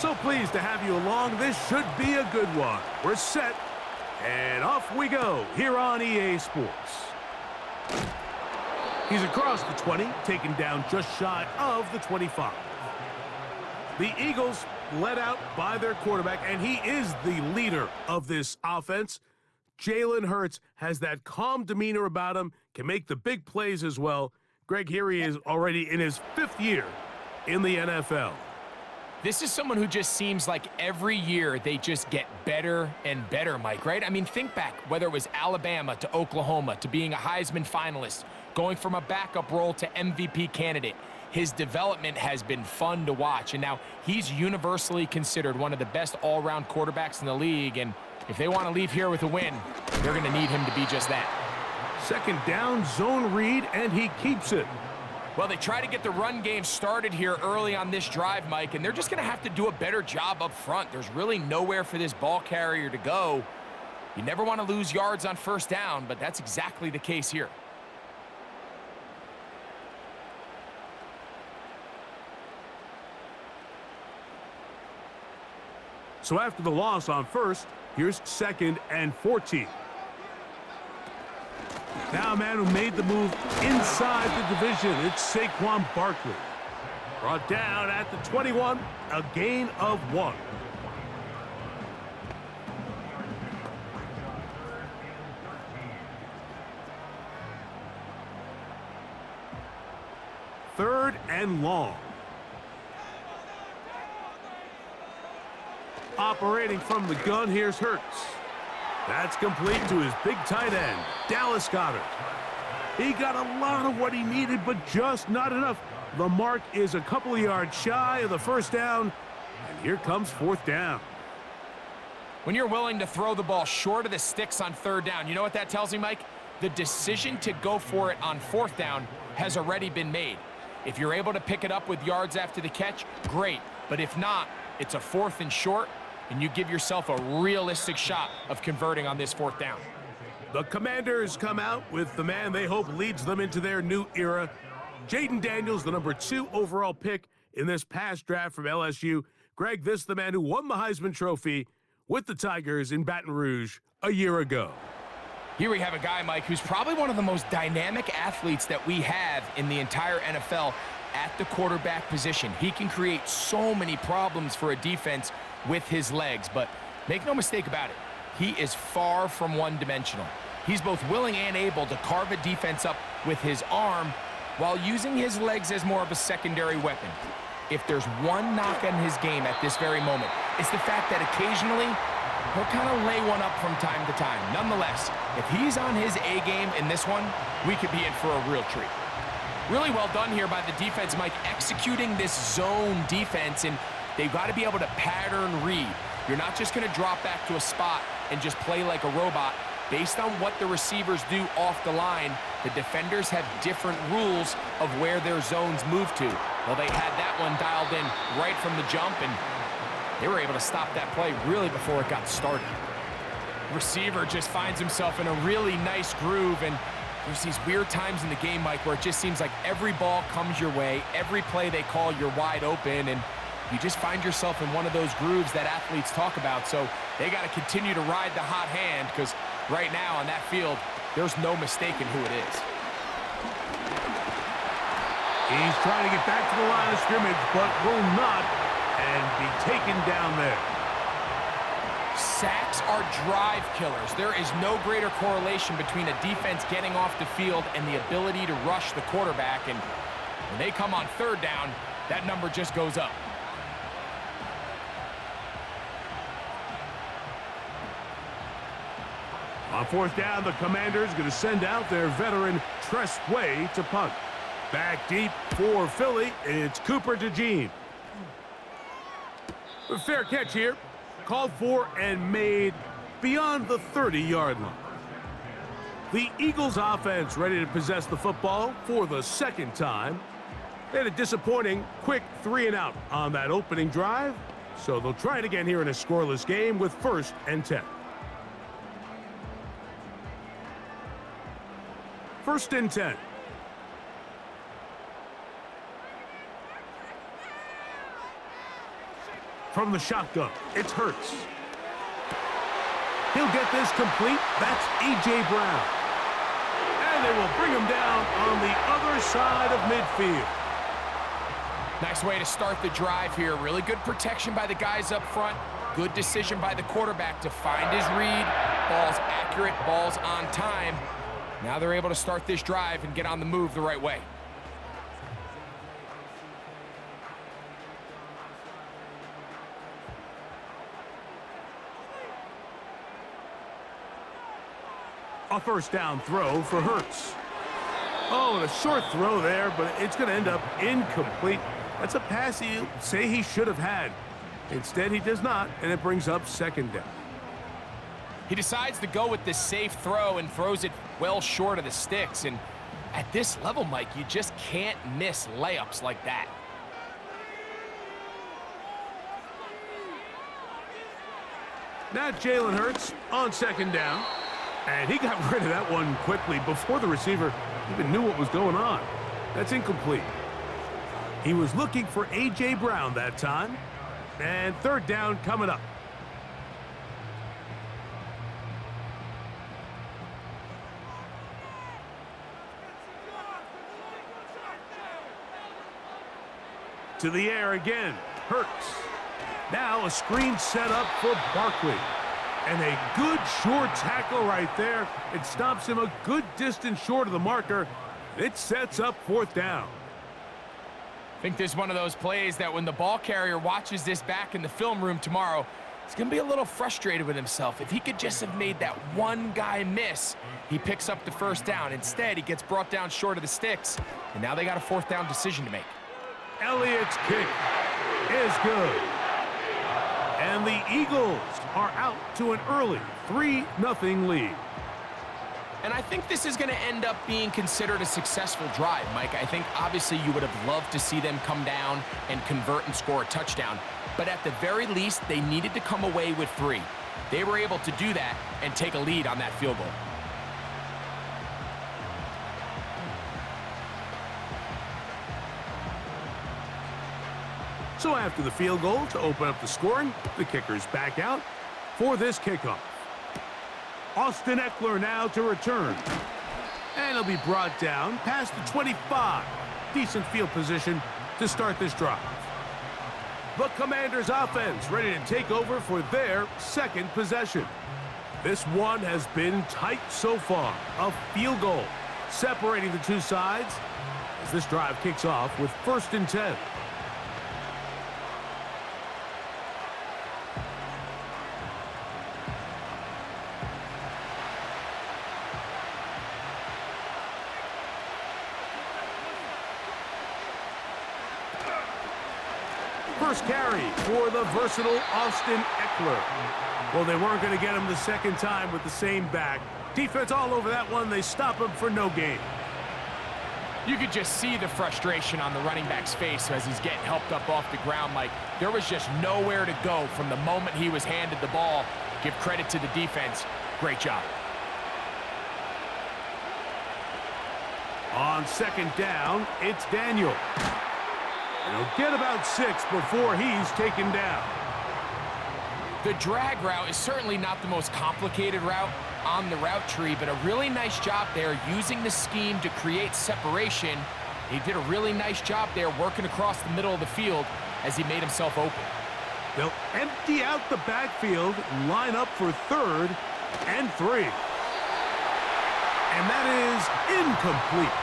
So pleased to have you along. This should be a good one. We're set, and off we go here on EA Sports. He's across the 20, taken down just shy of the 25. The Eagles led out by their quarterback, and he is the leader of this offense. Jalen Hurts has that calm demeanor about him, can make the big plays as well. Greg, here he is already in his 5th year in the NFL. This is someone who just seems like every year they just get better and better, Mike, right? I mean, think back, whether it was Alabama to Oklahoma to being a Heisman finalist, going from a backup role to MVP candidate. His development has been fun to watch, and now he's universally considered one of the best all-around quarterbacks in the league, and if they want to leave here with a win, they're going to need him to be just that. Second down, zone read, and he keeps it. Well, they try to get the run game started here early on this drive, Mike, and they're just going to have to do a better job up front. There's really nowhere for this ball carrier to go. You never want to lose yards on first down, but that's exactly the case here. So after the loss on first, here's 2nd and 14. Now a man who made the move inside the division, it's Saquon Barkley. Brought down at the 21, a gain of 1. Third and long. Operating from the gun, here's Hurts. That's complete to his big tight end, Dallas Goedert. He got a lot of what he needed, but just not enough. The mark is a couple of yards shy of the first down, and here comes 4th down. When you're willing to throw the ball short of the sticks on 3rd down, you know what that tells me, Mike? The decision to go for it on 4th down has already been made. If you're able to pick it up with yards after the catch, great. But if not, it's a 4th and short, and you give yourself a realistic shot of converting on this 4th down. The Commanders come out with the man they hope leads them into their new era. Jaden Daniels, the number 2 overall pick in this past draft from LSU. Greg, this is the man who won the Heisman Trophy with the Tigers in Baton Rouge a year ago. Here we have a guy, Mike, who's probably one of the most dynamic athletes that we have in the entire NFL at the quarterback position. He can create so many problems for a defense with his legs, but make no mistake about it, he is far from one-dimensional. He's both willing and able to carve a defense up with his arm while using his legs as more of a secondary weapon. If there's one knock on his game at this very moment, it's the fact that occasionally he'll kind of lay one up from time to time. Nonetheless, if he's on his A game in this one, we could be in for a real treat. Really well done here by the defense, Mike, executing this zone defense, and they've got to be able to pattern read. You're not just going to drop back to a spot and just play like a robot. Based on what the receivers do off the line, the defenders have different rules of where their zones move to. Well, they had that one dialed in right from the jump, and they were able to stop that play really before it got started. Receiver just finds himself in a really nice groove, and there's these weird times in the game, Mike, where it just seems like every ball comes your way, every play they call, you're wide open, and you just find yourself in one of those grooves that athletes talk about. So they got to continue to ride the hot hand, because right now on that field, there's no mistaking who it is. He's trying to get back to the line of scrimmage, but will not, and be taken down there. Sacks are drive killers. There is no greater correlation between a defense getting off the field and the ability to rush the quarterback, and when they come on 3rd down, that number just goes up. On 4th down, the Commanders going to send out their veteran Tress Way to punt. Back deep for Philly, it's Cooper DeJean. A fair catch here. Called for and made beyond the 30-yard line. The Eagles offense ready to possess the football for the 2nd time. They had a disappointing quick 3-and-out on that opening drive, so they'll try it again here in a scoreless game with 1st and 10. 1st and 10. From the shotgun, it's Hurts. He'll get this complete. That's A.J. Brown. And they will bring him down on the other side of midfield. Nice way to start the drive here. Really good protection by the guys up front. Good decision by the quarterback to find his read. Ball's accurate, ball's on time. Now they're able to start this drive and get on the move the right way. A first down throw for Hurts. Oh, and a short throw there, but it's going to end up incomplete. That's a pass he'll say he should have had. Instead, he does not, and it brings up second down. He decides to go with this safe throw and throws it well short of the sticks. And at this level, Mike, you just can't miss layups like that. Now Jalen Hurts on second down. And he got rid of that one quickly before the receiver even knew what was going on. That's incomplete. He was looking for A.J. Brown that time. And third down coming up. To the air again. Hurts. Now a screen set up for Barkley. And a good short tackle right there. It stops him a good distance short of the marker. It sets up fourth down. I think this is one of those plays that when the ball carrier watches this back in the film room tomorrow, he's going to be a little frustrated with himself. If he could just have made that one guy miss, he picks up the first down. Instead, he gets brought down short of the sticks, and now they got a fourth down decision to make. Elliott's kick is good. And the Eagles are out to an early 3-0 lead. And I think this is going to end up being considered a successful drive, Mike. I think obviously you would have loved to see them come down and convert and score a touchdown. But at the very least, they needed to come away with 3. They were able to do that and take a lead on that field goal. So after the field goal to open up the scoring, the kicker's back out for this kickoff. Austin Eckler now to return. And he'll be brought down past the 25. Decent field position to start this drive. The Commanders' offense ready to take over for their second possession. This one has been tight so far. A field goal separating the two sides as this drive kicks off with 1st and 10. First carry for the versatile Austin Eckler. Well, they weren't going to get him the second time with the same back. Defense all over that one. They stop him for no gain. You could just see the frustration on the running back's face as he's getting helped up off the ground, Mike. There was just nowhere to go from the moment he was handed the ball. Give credit to the defense. Great job. On second down, it's Daniel. And he'll get about 6 before he's taken down. The drag route is certainly not the most complicated route on the route tree, but a really nice job there using the scheme to create separation. He did a really nice job there working across the middle of the field as he made himself open. They'll empty out the backfield, line up for 3rd and 3. And that is incomplete.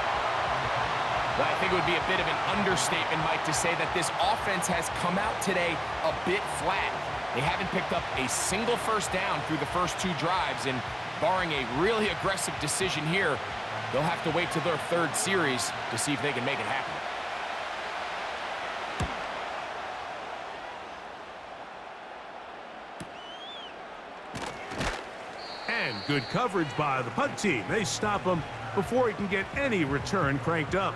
Well, I think it would be a bit of an understatement, Mike, to say that this offense has come out today a bit flat. They haven't picked up a single first down through the first 2 drives, and barring a really aggressive decision here, they'll have to wait till their 3rd series to see if they can make it happen. And good coverage by the punt team. They stop him before he can get any return cranked up.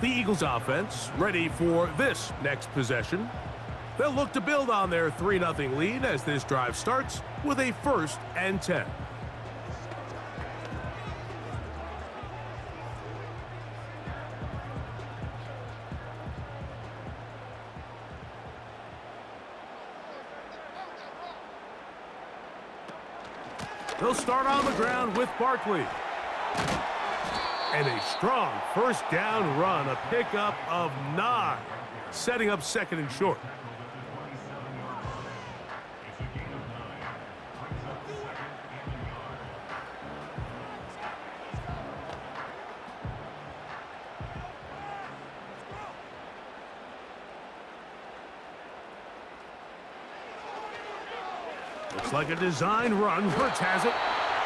The Eagles offense ready for this next possession. They'll look to build on their 3-0 lead as this drive starts with a 1st and 10. They'll start on the ground with Barkley. And a strong first down run, a pickup of 9, setting up second and short. Looks like a design run. Hurts has it.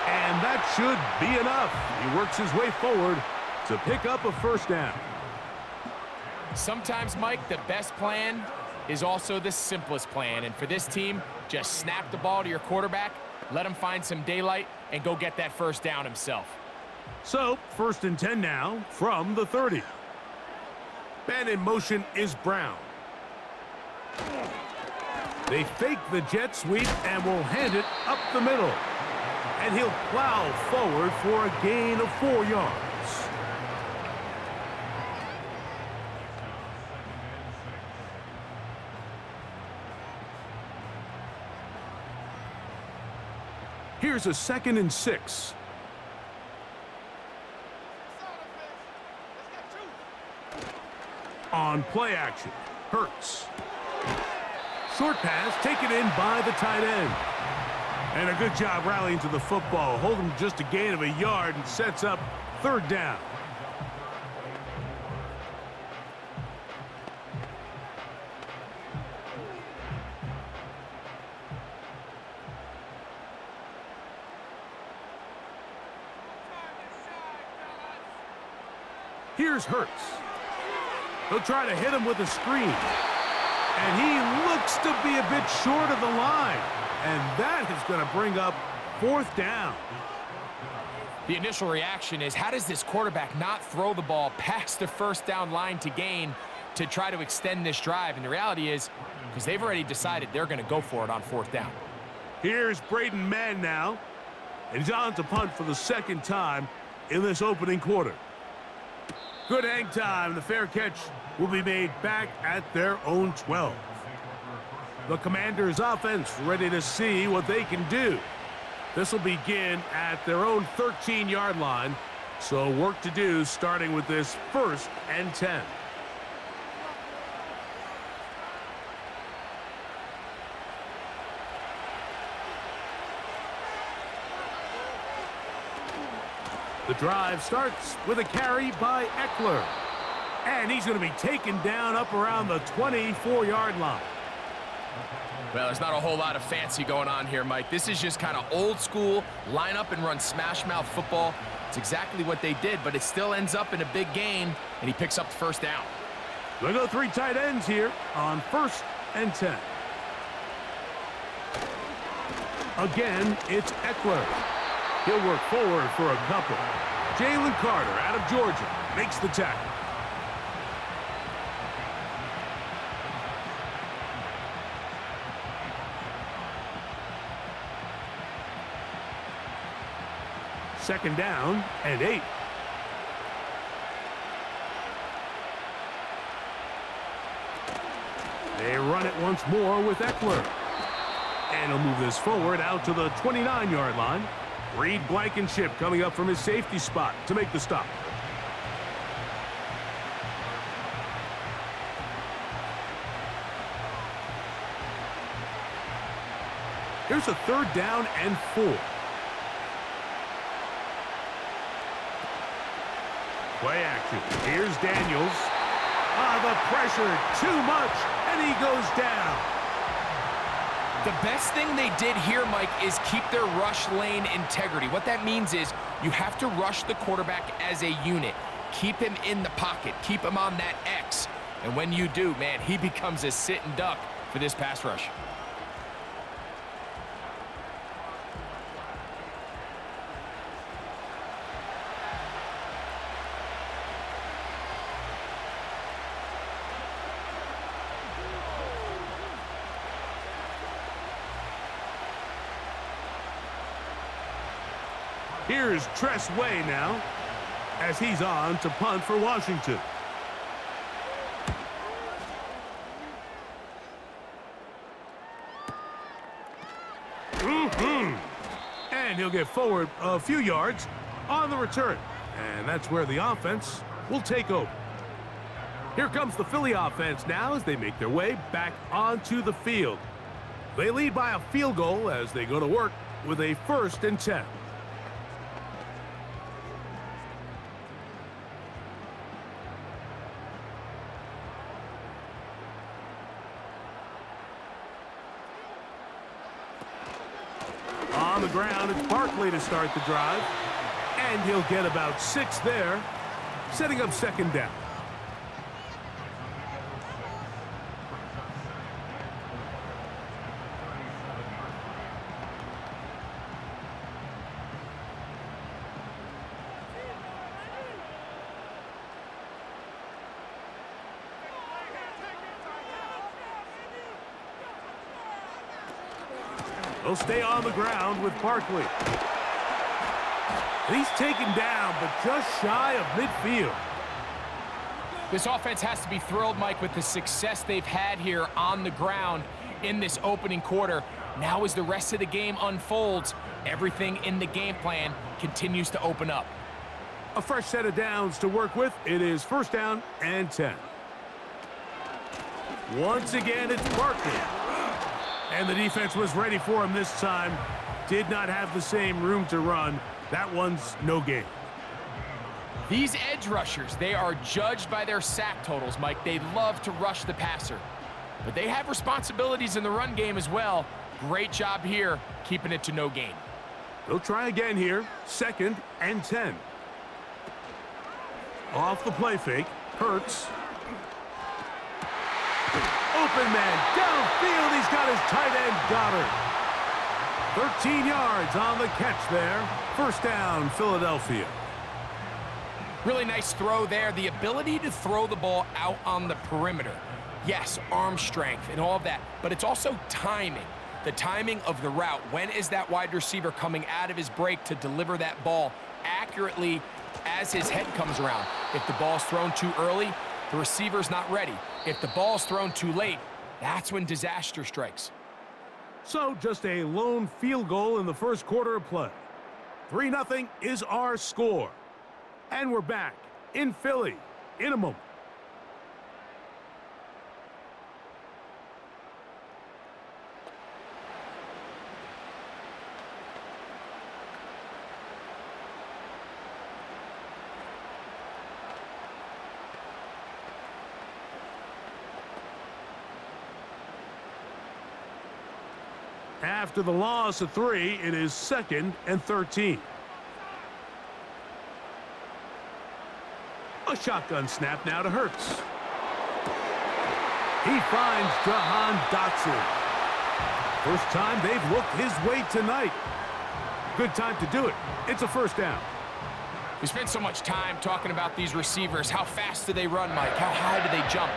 And that should be enough. He works his way forward to pick up a first down. Sometimes, Mike, the best plan is also the simplest plan. And for this team, just snap the ball to your quarterback, let him find some daylight, and go get that first down himself. So, 1st and 10 now from the 30. And in motion is Brown. They fake the jet sweep and will hand it up the middle. And he'll plow forward for a gain of 4 yards. Here's a 2nd and 6. On play action, Hurts. Short pass taken in by the tight end. And a good job rallying to the football. Holding just a gain of a yard and sets up 3rd down. Here's Hurts. They'll try to hit him with a screen. And he looks to be a bit short of the line. And that is going to bring up 4th down. The initial reaction is, how does this quarterback not throw the ball past the first down line to gain to try to extend this drive? And the reality is, because they've already decided they're going to go for it on 4th down. Here's Braden Mann now. And he's on to punt for the 2nd time in this opening quarter. Good hang time. The fair catch will be made back at their own 12. The Commanders' offense ready to see what they can do. This will begin at their own 13-yard line. So work to do starting with this 1st and 10. The drive starts with a carry by Eckler. And he's going to be taken down up around the 24-yard line. Well, there's not a whole lot of fancy going on here, Mike. This is just kind of old school, line up and run smash mouth football. It's exactly what they did, but it still ends up in a big gain, and he picks up the 1st down. They'll go 3 tight ends here on 1st and 10. Again, it's Eckler. He'll work forward for a couple. Jalen Carter out of Georgia makes the tackle. Second down and 8. They run it once more with Eckler. And he'll move this forward out to the 29-yard line. Reed Blankenship coming up from his safety spot to make the stop. Here's a 3rd down and 4. Play action. Here's Daniels. The pressure, too much, and he goes down. The best thing they did here, Mike, is keep their rush lane integrity. What that means is you have to rush the quarterback as a unit. Keep him in the pocket. Keep him on that X. And when you do, man, he becomes a sit and duck for this pass rush. Here's Tress Way now as he's on to punt for Washington. And he'll get forward a few yards on the return. And that's where the offense will take over. Here comes the Philly offense now as they make their way back onto the field. They lead by a field goal as they go to work with a 1st and 10. On the ground, it's Barkley to start the drive. And he'll get about 6 there, setting up 2nd down. They'll stay on the ground with Barkley. He's taken down, but just shy of midfield. This offense has to be thrilled, Mike, with the success they've had here on the ground in this opening quarter. Now as the rest of the game unfolds, everything in the game plan continues to open up. A fresh set of downs to work with. It is 1st down and 10. Once again, it's Barkley. And the defense was ready for him this time. Did not have the same room to run. That one's no gain. These edge rushers, they are judged by their sack totals, Mike. They love to rush the passer. But they have responsibilities in the run game as well. Great job here, keeping it to no gain. They'll try again here. 2nd and 10. Off the play fake. Hurts. Open man downfield. He's got his tight end Goddard. 13 yards on the catch there. 1st down, Philadelphia. Really nice throw there. The ability to throw the ball out on the perimeter. Yes, arm strength and all of that, but it's also timing. The timing of the route. When is that wide receiver coming out of his break to deliver that ball accurately as his head comes around? If the ball's thrown too early, the receiver's not ready. If the ball's thrown too late, that's when disaster strikes. So just a lone field goal in the 1st quarter of play. 3-0 is our score. And we're back in Philly in a moment. After the loss of 3, it is 2nd and 13. A shotgun snap now to Hurts. He finds Jahan Dotson. First time they've looked his way tonight. Good time to do it. It's a 1st down. We spent so much time talking about these receivers. How fast do they run, Mike? How high do they jump?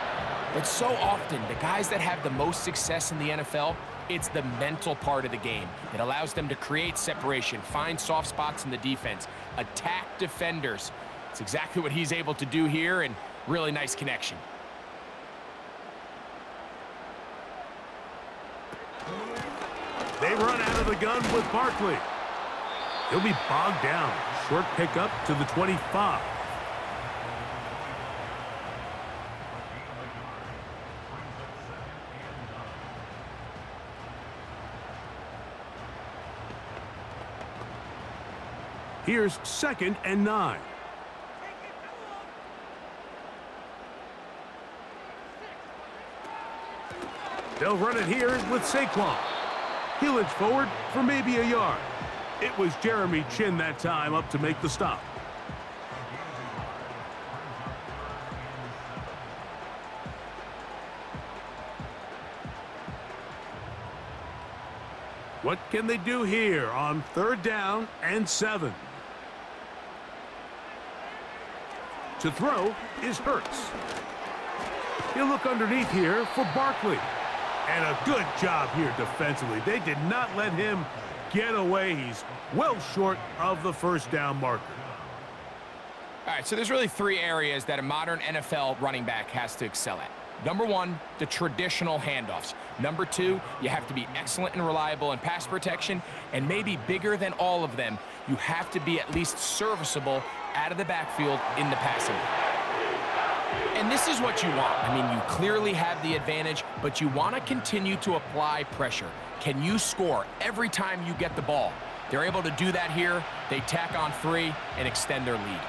But so often, the guys that have the most success in the NFL, it's the mental part of the game. It allows them to create separation, find soft spots in the defense, attack defenders. It's exactly what he's able to do here, and really nice connection. They run out of the gun with Barkley. He'll be bogged down. Short pickup to the 25. Here's 2nd and 9. They'll run it here with Saquon. He'll inch forward for maybe a yard. It was Jeremy Chin that time up to make the stop. What can they do here on 3rd down and 7? To throw is Hurts. He'll look underneath here for Barkley. And a good job here defensively. They did not let him get away. He's well short of the 1st down marker. All right, so there's really 3 areas that a modern NFL running back has to excel at. Number one, the traditional handoffs. Number two, you have to be excellent and reliable in pass protection, and maybe bigger than all of them, you have to be at least serviceable out of the backfield in the passing game. And this is what you want. I mean, you clearly have the advantage, but you want to continue to apply pressure. Can you score every time you get the ball? They're able to do that here. They tack on 3 and extend their lead.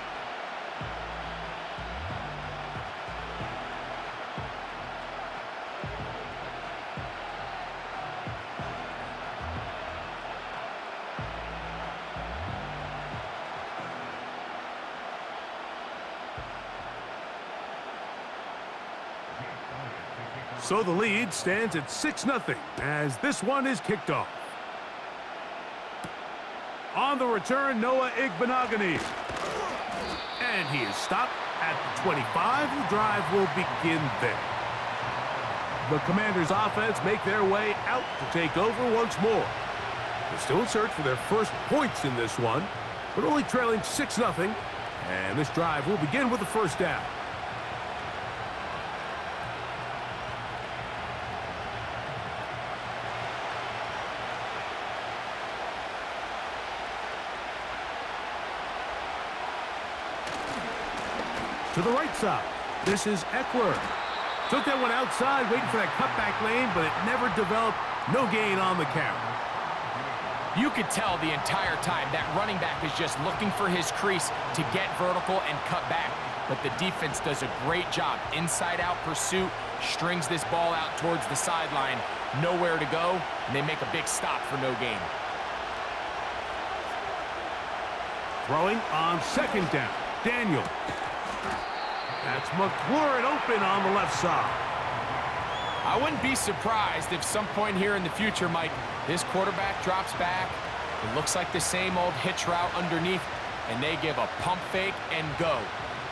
So the lead stands at 6-0 as this one is kicked off. On the return, Noah Igbenogany. And he is stopped at the 25. The drive will begin there. The Commanders' offense make their way out to take over once more. They're still in search for their first points in this one, but only trailing 6-0. And this drive will begin with the first down. To the right side, this is Eckler. Took that one outside, waiting for that cutback lane, but it never developed. No gain on the carry. You could tell the entire time that running back is just looking for his crease to get vertical and cut back. But the defense does a great job. Inside-out pursuit, strings this ball out towards the sideline. Nowhere to go, and they make a big stop for no gain. Throwing on second down, Daniel. That's McLaurin open on the left side. I wouldn't be surprised if some point here in the future, Mike, this quarterback drops back. It looks like the same old hitch route underneath, and they give a pump fake and go.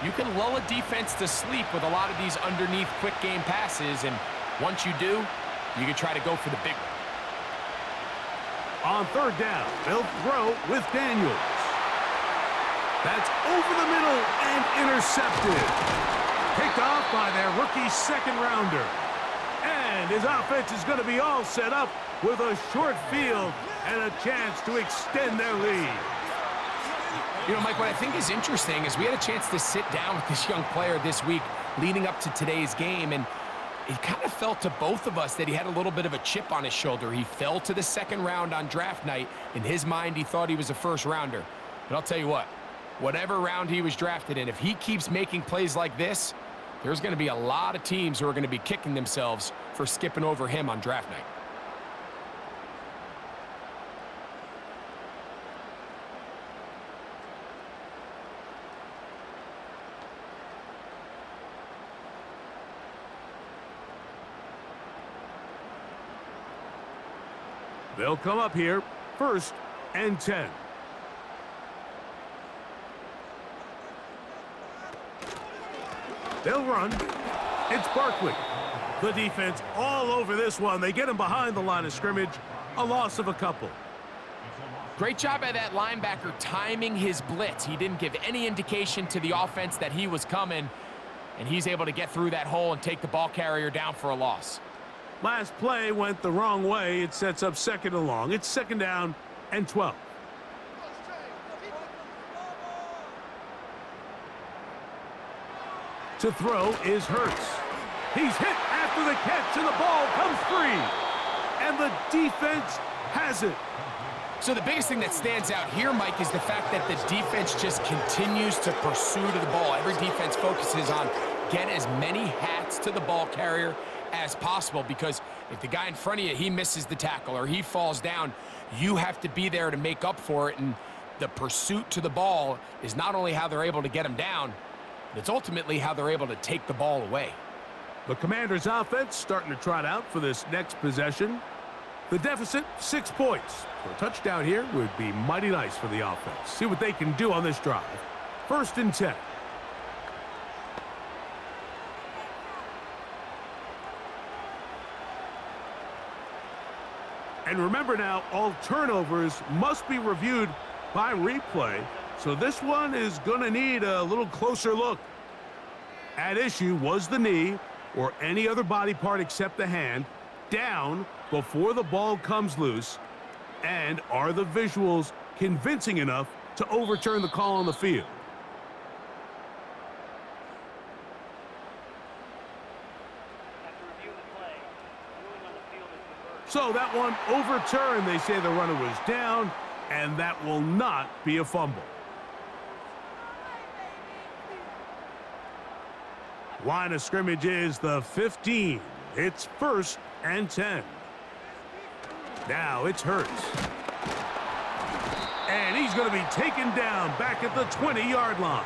You can lull a defense to sleep with a lot of these underneath quick game passes, and once you do, you can try to go for the big one. On third down, they'll throw with Daniels. That's over the middle and intercepted. Picked off by their rookie second-rounder. And his offense is going to be all set up with a short field and a chance to extend their lead. You know, Mike, what I think is interesting is we had a chance to sit down with this young player this week leading up to today's game, and it kind of felt to both of us that he had a little bit of a chip on his shoulder. He fell to the second round on draft night. In his mind, he thought he was a first-rounder. But I'll tell you what, whatever round he was drafted in, if he keeps making plays like this, there's going to be a lot of teams who are going to be kicking themselves for skipping over him on draft night. They'll come up here, 1st and 10. They'll run. It's Barkley. The defense all over this one. They get him behind the line of scrimmage. A loss of a couple. Great job by that linebacker timing his blitz. He didn't give any indication to the offense that he was coming, and he's able to get through that hole and take the ball carrier down for a loss. Last play went the wrong way. It sets up second and long. It's 2nd down and 12. To throw is Hurts. He's hit after the catch, and the ball comes free. And the defense has it. So the biggest thing that stands out here, Mike, is the fact that the defense just continues to pursue to the ball. Every defense focuses on get as many hats to the ball carrier as possible, because if the guy in front of you, he misses the tackle or he falls down, you have to be there to make up for it. And the pursuit to the ball is not only how they're able to get him down, it's ultimately how they're able to take the ball away. The Commanders' offense starting to trot out for this next possession. The deficit, 6 points. So a touchdown here would be mighty nice for the offense. See what they can do on this drive. 1st and 10. And remember now, all turnovers must be reviewed by replay. So this one is going to need a little closer look. At issue was the knee, or any other body part except the hand down before the ball comes loose? And are the visuals convincing enough to overturn the call on the field? So that one overturned. They say the runner was down, and that will not be a fumble. Line of scrimmage is the 15. It's 1st and 10. Now it's Hurts. And he's going to be taken down back at the 20-yard line.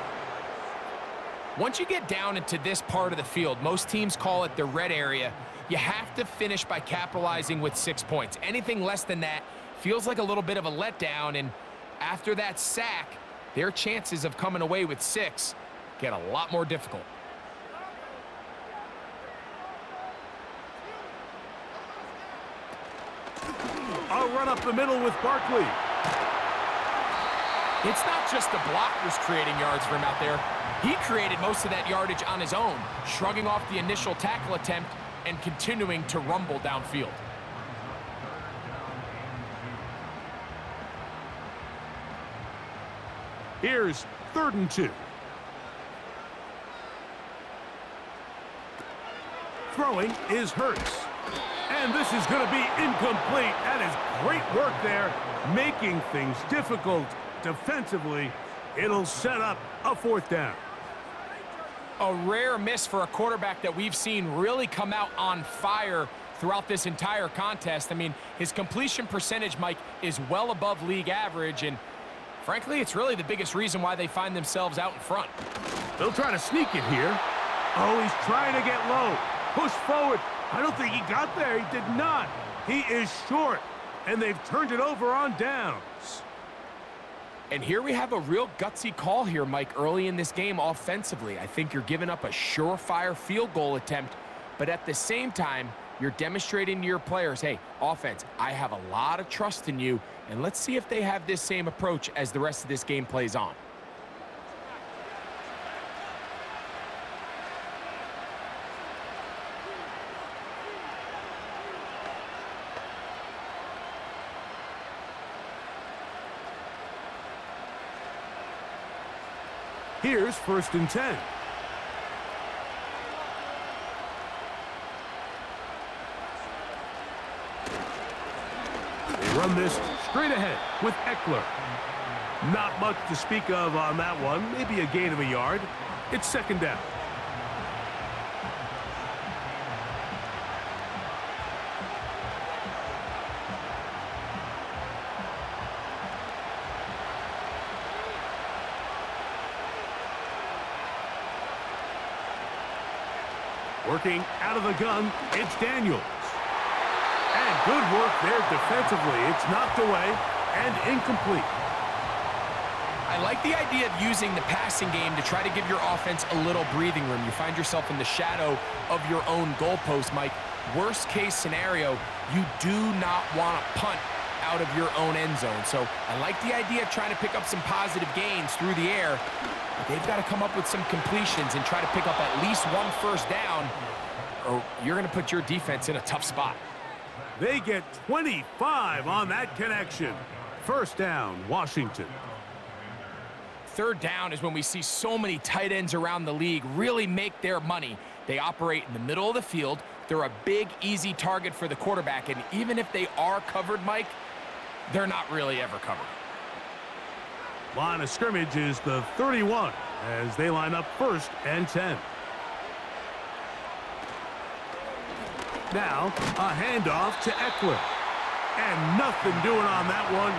Once you get down into this part of the field, most teams call it the red area. You have to finish by capitalizing with 6 points. Anything less than that feels like a little bit of a letdown, and after that sack, their chances of coming away with 6 get a lot more difficult. A run up the middle with Barkley. It's not just the blockers creating yards for him out there. He created most of that yardage on his own, shrugging off the initial tackle attempt and continuing to rumble downfield. Here's 3rd and 2. Throwing is Hurts. And this is going to be incomplete. That is great work there, making things difficult defensively. It'll set up a 4th down. A rare miss for a quarterback that we've seen really come out on fire throughout this entire contest. I mean, his completion percentage, Mike, is well above league average, and frankly, it's really the biggest reason why they find themselves out in front. They'll try to sneak it here. Oh, he's trying to get low. Push forward. I don't think he got there. He did not. He is short, and they've turned it over on downs. And here we have a real gutsy call here, Mike, early in this game offensively. I think you're giving up a surefire field goal attempt, but at the same time, you're demonstrating to your players, hey, offense, I have a lot of trust in you, and let's see if they have this same approach as the rest of this game plays on. Here's 1st and 10. They run this straight ahead with Eckler. Not much to speak of on that one. Maybe a gain of a yard. It's 2nd down. Working out of the gun, it's Daniels. And good work there defensively. It's knocked away and incomplete. I like the idea of using the passing game to try to give your offense a little breathing room. You find yourself in the shadow of your own goalpost, Mike. Worst case scenario, you do not want to punt out of your own end zone. So I like the idea of trying to pick up some positive gains through the air. But they've got to come up with some completions and try to pick up at least 1 first down, or you're going to put your defense in a tough spot. They get 25 on that connection. 1st down, Washington. 3rd down is when we see so many tight ends around the league really make their money. They operate in the middle of the field. They're a big, easy target for the quarterback, and even if they are covered, Mike, they're not really ever covered. Line of scrimmage is the 31 as they line up 1st and 10. Now, a handoff to Eckler. And nothing doing on that one.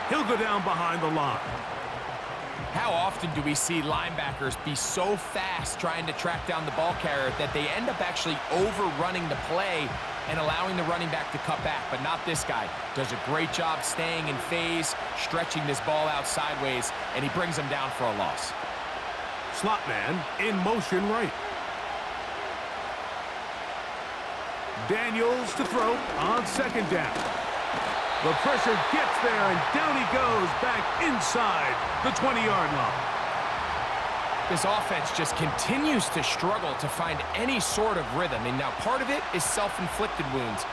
He'll go down behind the line. How often do we see linebackers be so fast trying to track down the ball carrier that they end up actually overrunning the play and allowing the running back to cut back? But not this guy. Does a great job staying in phase, stretching this ball out sideways, and he brings them down for a loss. Slot man in motion right. Daniels to throw on 2nd down. The pressure gets there, and down he goes back inside the 20-yard line. This offense just continues to struggle to find any sort of rhythm. And now part of it is self-inflicted wounds.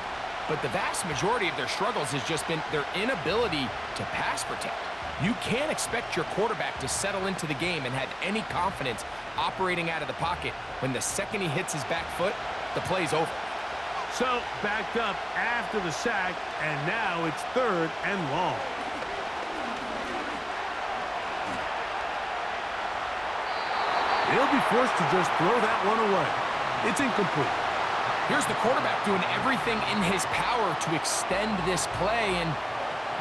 But the vast majority of their struggles has just been their inability to pass protect. You can't expect your quarterback to settle into the game and have any confidence operating out of the pocket when the second he hits his back foot, the play's over. So, backed up after the sack, and now it's 3rd and long. He'll be forced to just throw that one away. It's incomplete. Here's the quarterback doing everything in his power to extend this play, and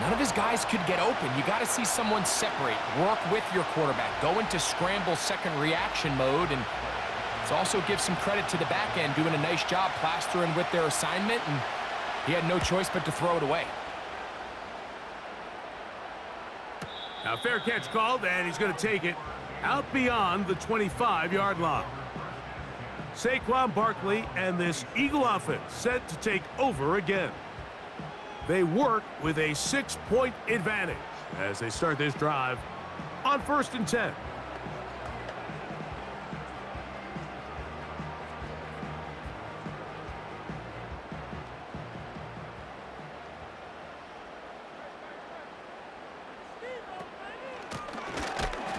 none of his guys could get open. You got to see someone separate, work with your quarterback, go into scramble second reaction mode, and let's also give some credit to the back end doing a nice job plastering with their assignment, and he had no choice but to throw it away. Now, fair catch called, and he's going to take it out beyond the 25-yard line. Saquon Barkley and this Eagle offense set to take over again. They work with a 6-point advantage as they start this drive on 1st and 10.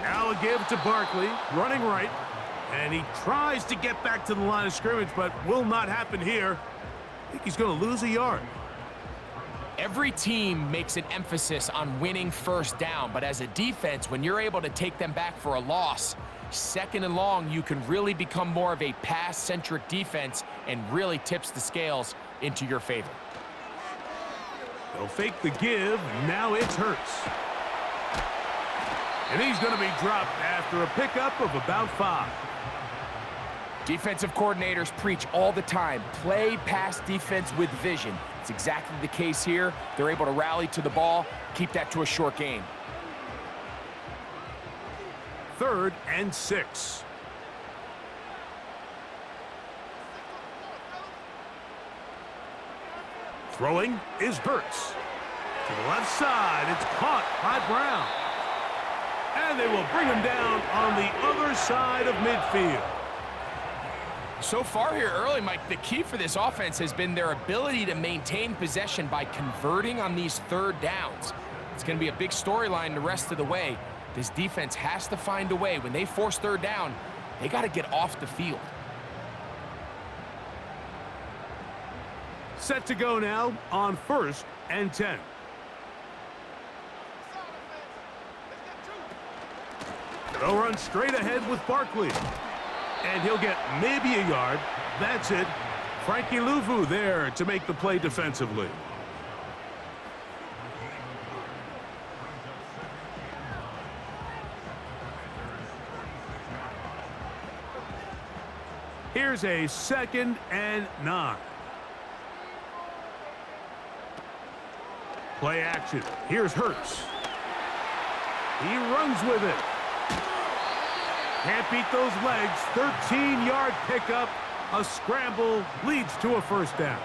Now a give to Barkley, running right. And he tries to get back to the line of scrimmage, but will not happen here. I think he's going to lose a yard. Every team makes an emphasis on winning first down, but as a defense, when you're able to take them back for a loss, 2nd and long, you can really become more of a pass-centric defense and really tips the scales into your favor. They'll fake the give. Now it's Hurts. And he's going to be dropped after a pickup of about 5. Defensive coordinators preach all the time, play pass defense with vision. It's exactly the case here. They're able to rally to the ball, keep that to a short game. 3rd and 6. Throwing is Hurts. To the left side, it's caught by Brown. And they will bring him down on the other side of midfield. So far here early, Mike, the key for this offense has been their ability to maintain possession by converting on these 3rd downs. It's going to be a big storyline the rest of the way. This defense has to find a way. When they force 3rd down, they got to get off the field. Set to go now on 1st and 10. They'll run straight ahead with Barkley. And he'll get maybe a yard. That's it. Frankie Louvu there to make the play defensively. Here's a 2nd and 9. Play action. Here's Hurts. He runs with it. Can't beat those legs. 13-yard pickup. A scramble leads to a 1st down.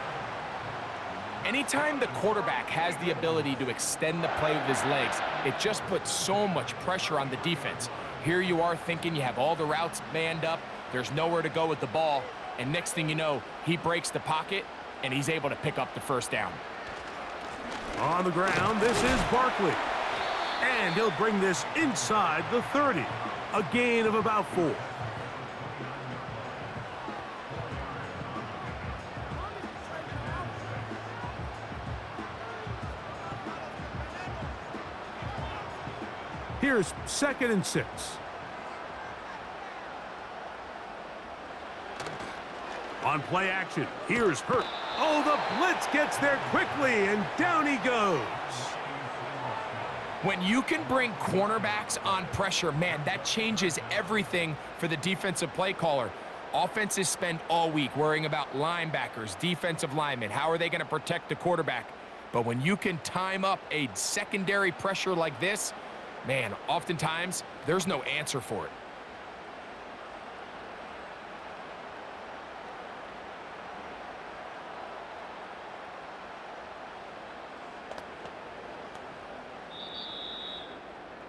Anytime the quarterback has the ability to extend the play with his legs, it just puts so much pressure on the defense. Here you are thinking you have all the routes manned up. There's nowhere to go with the ball. And next thing you know, he breaks the pocket, and he's able to pick up the 1st down. On the ground, this is Barkley. And he'll bring this inside the 30. A gain of about 4. Here's 2nd and 6. On play action, here's Hurt. Oh, the blitz gets there quickly, and down he goes. When you can bring cornerbacks on pressure, man, that changes everything for the defensive play caller. Offenses spend all week worrying about linebackers, defensive linemen. How are they going to protect the quarterback? But when you can time up a secondary pressure like this, man, oftentimes there's no answer for it.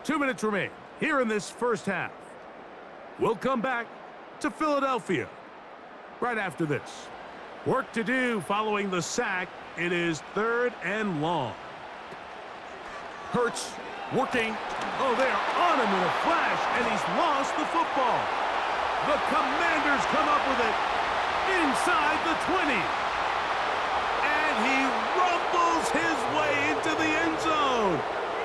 Two minutes remain here in this 1st half. We'll come back to Philadelphia right after this. Work to do following the sack. It is 3rd and long. Hurts working. Oh, they're on him in a flash, and he's lost the football. The Commanders come up with it inside the 20. And he rumbles his way into the end zone.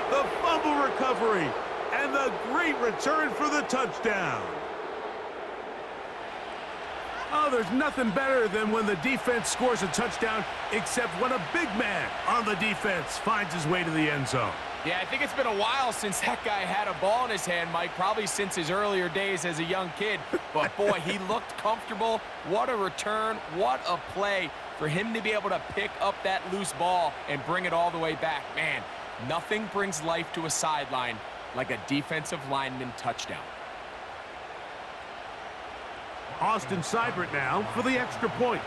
The fumble recovery and the great return for the touchdown. Oh, there's nothing better than when the defense scores a touchdown, except when a big man on the defense finds his way to the end zone. Yeah, I think it's been a while since that guy had a ball in his hand, Mike, probably since his earlier days as a young kid. But, boy, he looked comfortable. What a return. What a play for him to be able to pick up that loose ball and bring it all the way back. Man, nothing brings life to a sideline like a defensive lineman touchdown. Austin Seibert now for the extra point.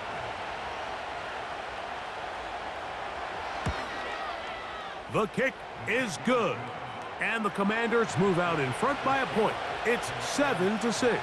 The kick is good. And the Commanders move out in front by a point. It's 7-6.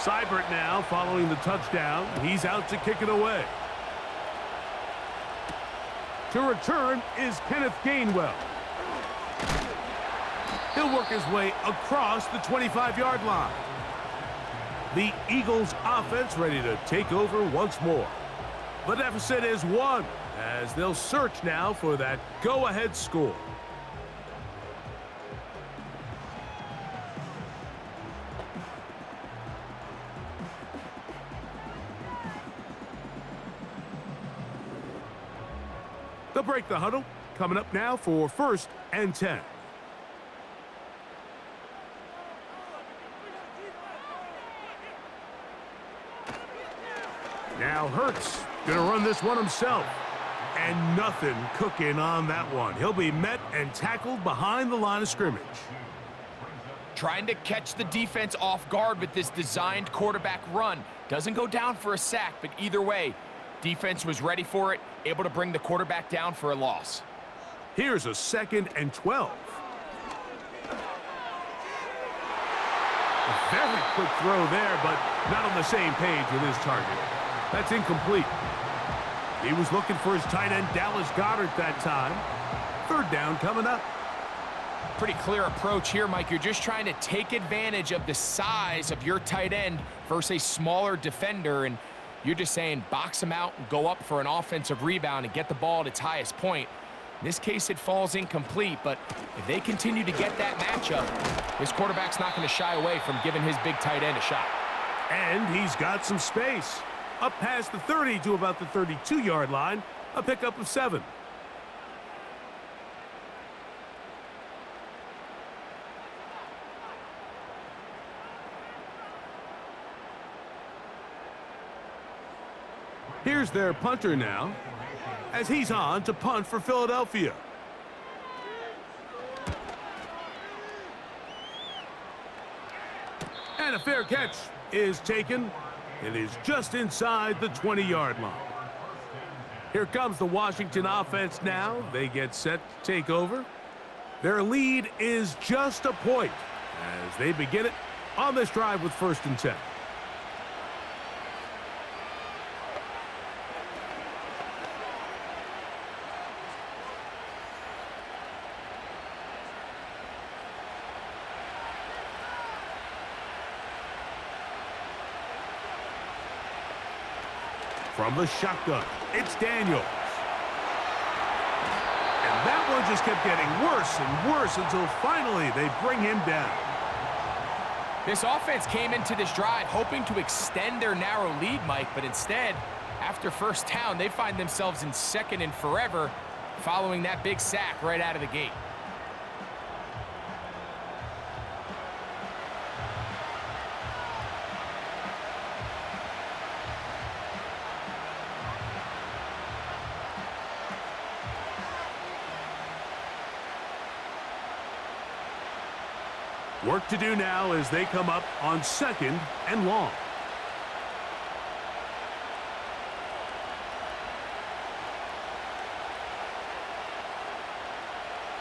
Seibert now following the touchdown. He's out to kick it away. To return is Kenneth Gainwell. He'll work his way across the 25-yard line. The Eagles offense ready to take over once more. The deficit is 1 as they'll search now for that go-ahead score. They'll break the huddle. Coming up now for 1st and 10. Now Hurts gonna run this one himself. And nothing cooking on that one. He'll be met and tackled behind the line of scrimmage. Trying to catch the defense off guard with this designed quarterback run. Doesn't go down for a sack, but either way, defense was ready for it, able to bring the quarterback down for a loss. Here's a 2nd and 12. A very quick throw there, but not on the same page with his target. That's incomplete. He was looking for his tight end, Dallas Goedert, that time. 3rd down coming up. Pretty clear approach here, Mike. You're just trying to take advantage of the size of your tight end versus a smaller defender, and you're just saying box him out and go up for an offensive rebound and get the ball at its highest point. In this case, it falls incomplete, but if they continue to get that matchup, this quarterback's not going to shy away from giving his big tight end a shot. And he's got some space. Up past the 30 to about the 32-yard line, a pickup of 7. Here's their punter now, as he's on to punt for Philadelphia. And a fair catch is taken. It is just inside the 20-yard line. Here comes the Washington offense now. They get set to take over. Their lead is just a point as they begin it on this drive with 1st and 10. From the shotgun, it's Daniels. And that one just kept getting worse and worse until finally they bring him down. This offense came into this drive hoping to extend their narrow lead, Mike, but instead, after 1st down, they find themselves in 2nd and forever following that big sack right out of the gate. Work to do now as they come up on 2nd and long.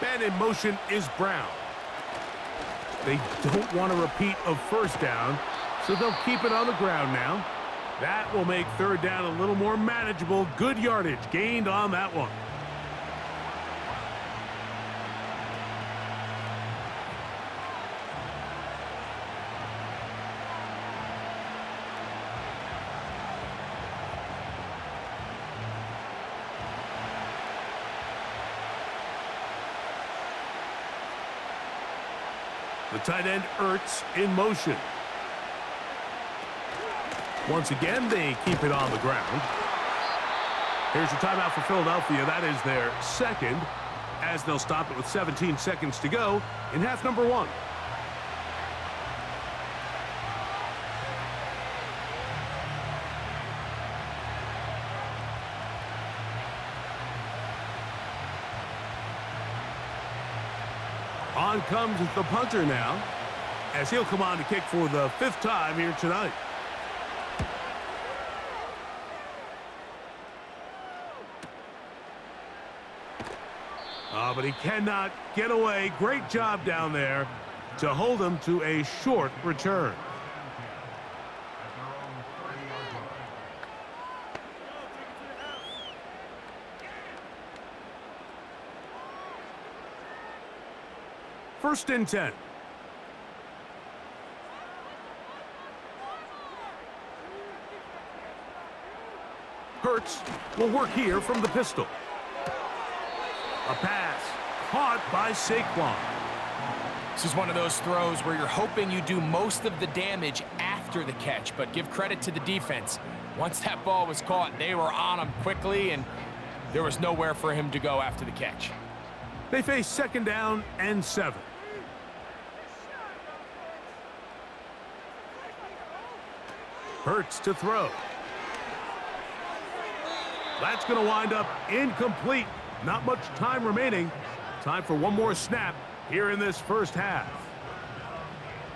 And in motion is Brown. They don't want a repeat of 1st down, so they'll keep it on the ground now. That will make 3rd down a little more manageable. Good yardage gained on that one. The tight end Ertz in motion. Once again, they keep it on the ground. Here's your timeout for Philadelphia. That is their 2nd, as they'll stop it with 17 seconds to go in half number 1. On comes the punter now, as he'll come on to kick for the 5th time here tonight. But he cannot get away. Great job down there to hold him to a short return. First and 10. Hurts will work here from the pistol. A pass caught by Saquon. This is one of those throws where you're hoping you do most of the damage after the catch, but give credit to the defense. Once that ball was caught, they were on him quickly, and there was nowhere for him to go after the catch. They face 2nd down and 7. Hurts to throw. That's going to wind up incomplete. Not much time remaining. Time for one more snap here in this 1st half.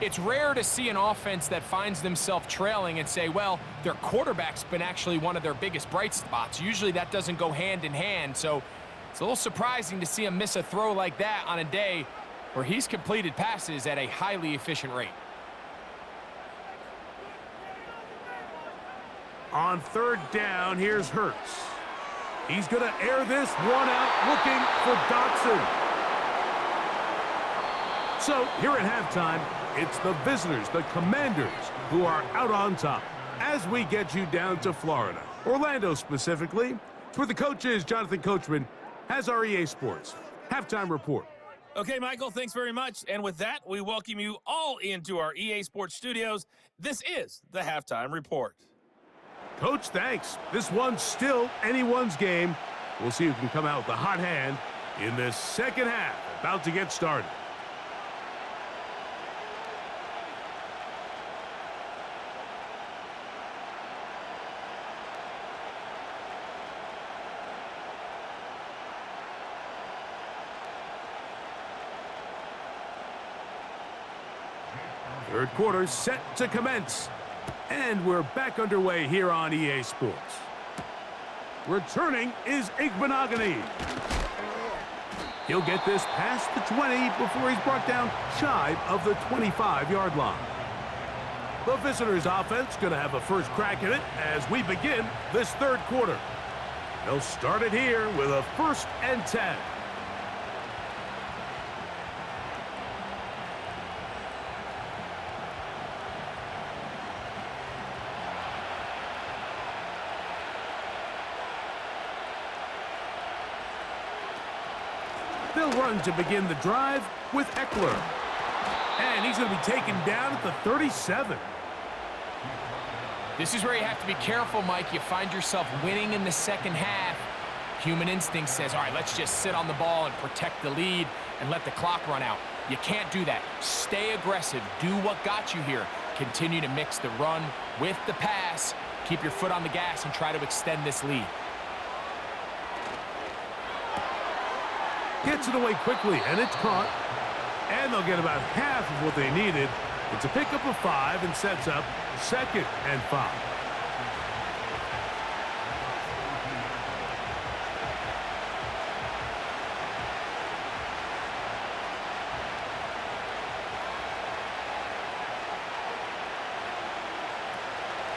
It's rare to see an offense that finds themselves trailing and say, well, their quarterback's been actually one of their biggest bright spots. Usually that doesn't go hand in hand, so it's a little surprising to see him miss a throw like that on a day where he's completed passes at a highly efficient rate. On 3rd down, here's Hurts. He's going to air this one out, looking for Dotson. So here at halftime, it's the visitors, the Commanders, who are out on top. As we get you down to Florida, Orlando specifically, it's where the coach is. Jonathan Coachman has our EA Sports halftime report. Okay, Michael, thanks very much. And with that, we welcome you all into our EA Sports studios. This is the halftime report. Coach, thanks. This one's still anyone's game. We'll see who can come out with the hot hand in this 2nd half. About to get started. Third quarter set to commence. And we're back underway here on EA Sports. Returning is Igbenogany. He'll get this past the 20 before he's brought down shy of the 25-yard line. The visitors' offense going to have a first crack at it as we begin this 3rd quarter. They'll start it here with a 1st and 10. They'll run to begin the drive with Eckler. And he's going to be taken down at the 37. This is where you have to be careful, Mike. You find yourself winning in the 2nd half. Human instinct says, all right, let's just sit on the ball and protect the lead and let the clock run out. You can't do that. Stay aggressive. Do what got you here. Continue to mix the run with the pass. Keep your foot on the gas and try to extend this lead. Gets it away quickly, and it's caught. And they'll get about half of what they needed. It's a pickup of 5 and sets up 2nd and 5.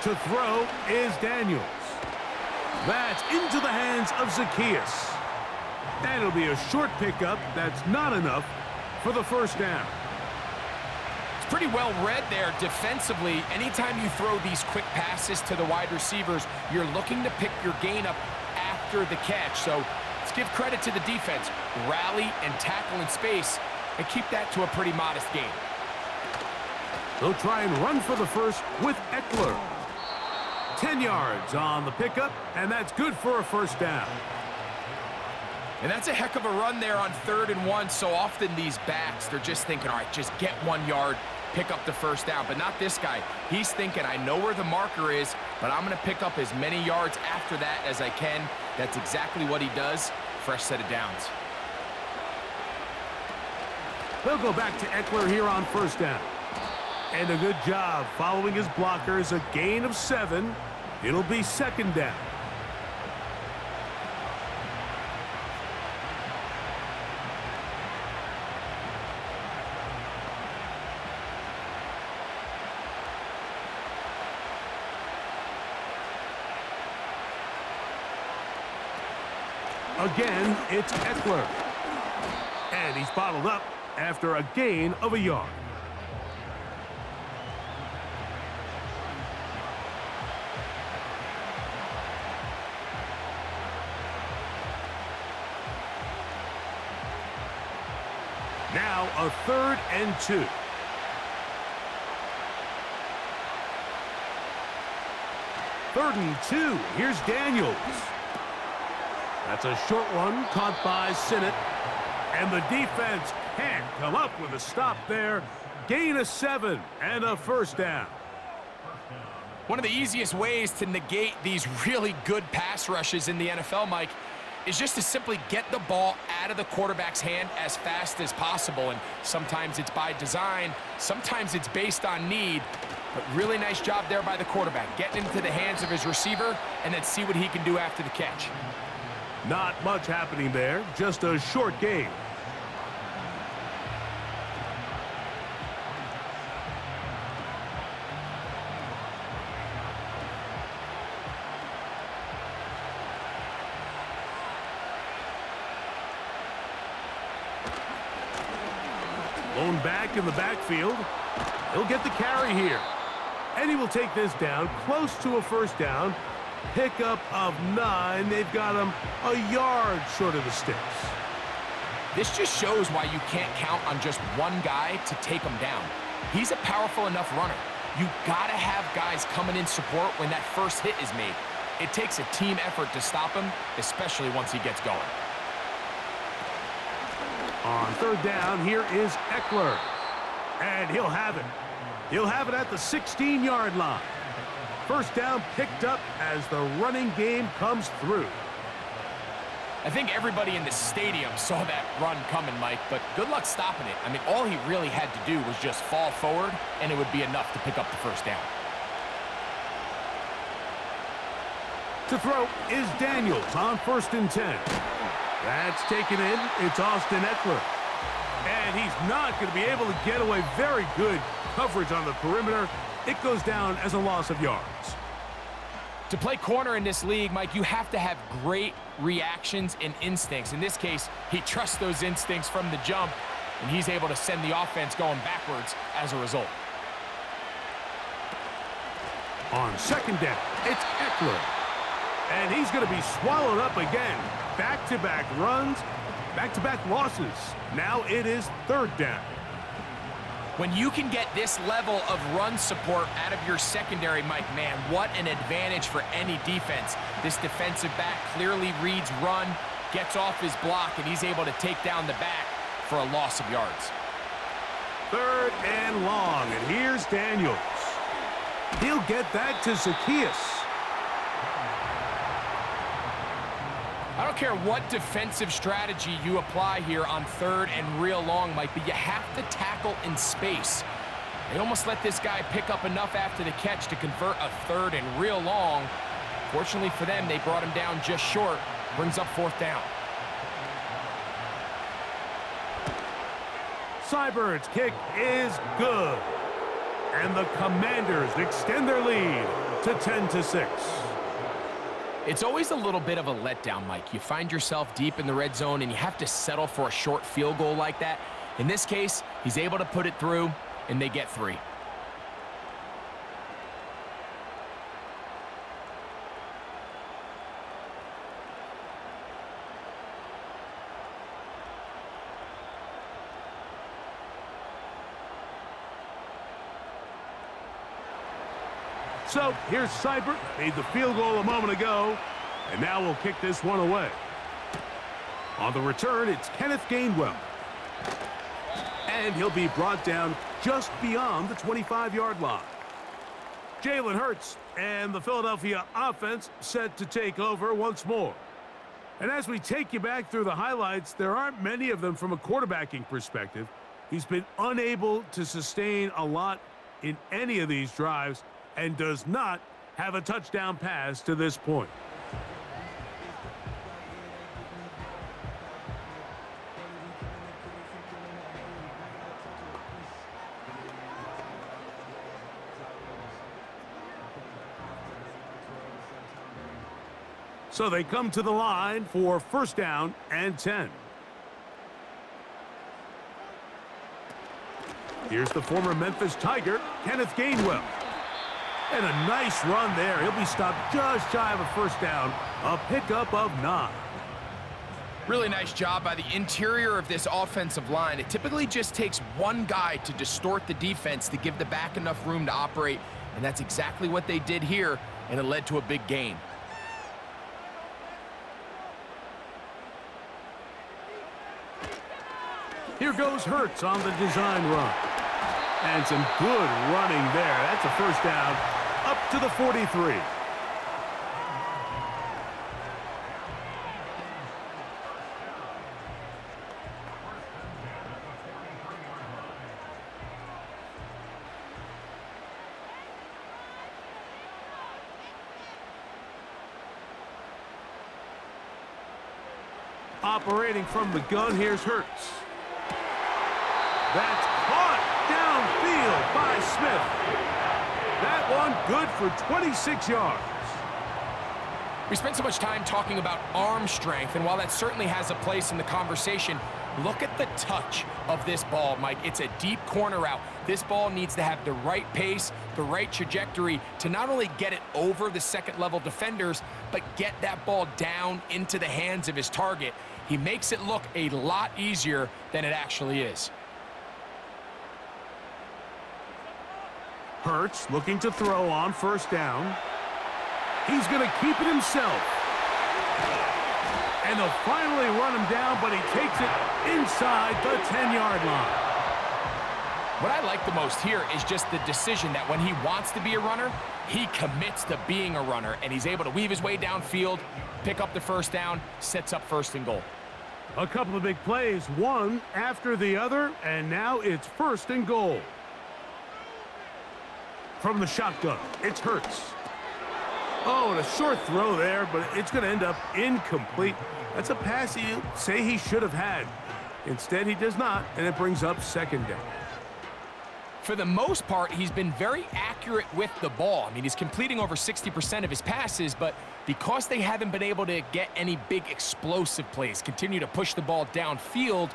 To throw is Daniels. That's into the hands of Zacchaeus. And it'll be a short pickup that's not enough for the first down. It's pretty well read there defensively. Anytime you throw these quick passes to the wide receivers, you're looking to pick your gain up after the catch. So let's give credit to the defense. Rally and tackle in space and keep that to a pretty modest gain. They'll try and run for the first with Eckler. 10 yards on the pickup, and that's good for a first down. And that's a heck of a run there on 3rd and 1. So often these backs, they're just thinking, all right, just get 1 yard, pick up the first down. But not this guy. He's thinking, I know where the marker is, but I'm going to pick up as many yards after that as I can. That's exactly what he does. Fresh set of downs. They'll go back to Eckler here on first down. And a good job following his blockers, a gain of 7. It'll be 2nd down. Again, it's Eckler. And he's bottled up after a gain of a yard. Now a 3rd and 2. Third and 2. Here's Daniels. That's a short one caught by Sinnott. And the defense can't come up with a stop there. Gain of 7 and a first down. One of the easiest ways to negate these really good pass rushes in the NFL, Mike, is just to simply get the ball out of the quarterback's hand as fast as possible. And sometimes it's by design, sometimes it's based on need. But really nice job there by the quarterback, getting into the hands of his receiver and then see what he can do after the catch. Not much happening there, just a short gain. Lone back in the backfield. He'll get the carry here. And he will take this down close to a first down. Pickup of 9. They've got him a yard short of the sticks. This just shows why you can't count on just one guy to take him down. He's a powerful enough runner. You gotta have guys coming in support when that first hit is made. It takes a team effort to stop him, especially once he gets going. On 3rd down, here is Eckler. And he'll have it. He'll have it at the 16-yard line. First down picked up as the running game comes through. I think everybody in the stadium saw that run coming, Mike, but good luck stopping it. I mean, all he really had to do was just fall forward, and it would be enough to pick up the first down. To throw is Daniels on 1st and 10. That's taken in. It's Austin Eckler. And he's not going to be able to get away. Very good coverage on the perimeter. It goes down as a loss of yards. To play corner in this league, Mike, you have to have great reactions and instincts. In this case, he trusts those instincts from the jump, and he's able to send the offense going backwards as a result. On 2nd down, it's Eckler. And he's going to be swallowed up again. Back-to-back runs, back-to-back losses. Now it is 3rd down. When you can get this level of run support out of your secondary, Mike, man, what an advantage for any defense. This defensive back clearly reads run, gets off his block, and he's able to take down the back for a loss of yards. 3rd and long, and here's Daniels. He'll get that to Zacchaeus. I don't care what defensive strategy you apply here on 3rd and real long, Mike, but you have to tackle in space. They almost let this guy pick up enough after the catch to convert a 3rd and real long. Fortunately for them, they brought him down just short. Brings up 4th down. Cybird's kick is good. And the Commanders extend their lead to 10-6. It's always a little bit of a letdown, Mike. You find yourself deep in the red zone and you have to settle for a short field goal like that. In this case, he's able to put it through, and they get 3. So here's Seibert, made the field goal a moment ago, and now we'll kick this one away. On the return, it's Kenneth Gainwell. And he'll be brought down just beyond the 25-yard line. Jalen Hurts and the Philadelphia offense set to take over once more. And as we take you back through the highlights, there aren't many of them from a quarterbacking perspective. He's been unable to sustain a lot in any of these drives and does not have a touchdown pass to this point. So they come to the line for 1st down and 10. Here's the former Memphis Tiger, Kenneth Gainwell. And a nice run there. He'll be stopped just shy of a 1st down. A pickup of 9. Really nice job by the interior of this offensive line. It typically just takes one guy to distort the defense to give the back enough room to operate. And that's exactly what they did here, and it led to a big gain. Here goes Hurts on the design run. And some good running there. That's a 1st down up to the 43. Operating from the gun, here's Hurts. That's caught downfield by Smith. That one good for 26 yards. We spent so much time talking about arm strength, and while that certainly has a place in the conversation, look at the touch of this ball, Mike. It's a deep corner route. This ball needs to have the right pace, the right trajectory to not only get it over the second-level defenders, but get that ball down into the hands of his target. He makes it look a lot easier than it actually is. Hurts looking to throw on 1st down. He's going to keep it himself. And they'll finally run him down, but he takes it inside the 10-yard line. What I like the most here is just the decision that when he wants to be a runner, he commits to being a runner, and he's able to weave his way downfield, pick up the 1st down, sets up 1st and goal. A couple of big plays, one after the other, and now it's 1st and goal. From the shotgun, it's Hurts. Oh, and a short throw there, but it's going to end up incomplete. That's a pass you say he should have had. Instead, he does not, and it brings up 2nd down. For the most part, he's been very accurate with the ball. I mean, he's completing over 60% of his passes, but because they haven't been able to get any big explosive plays, continue to push the ball downfield,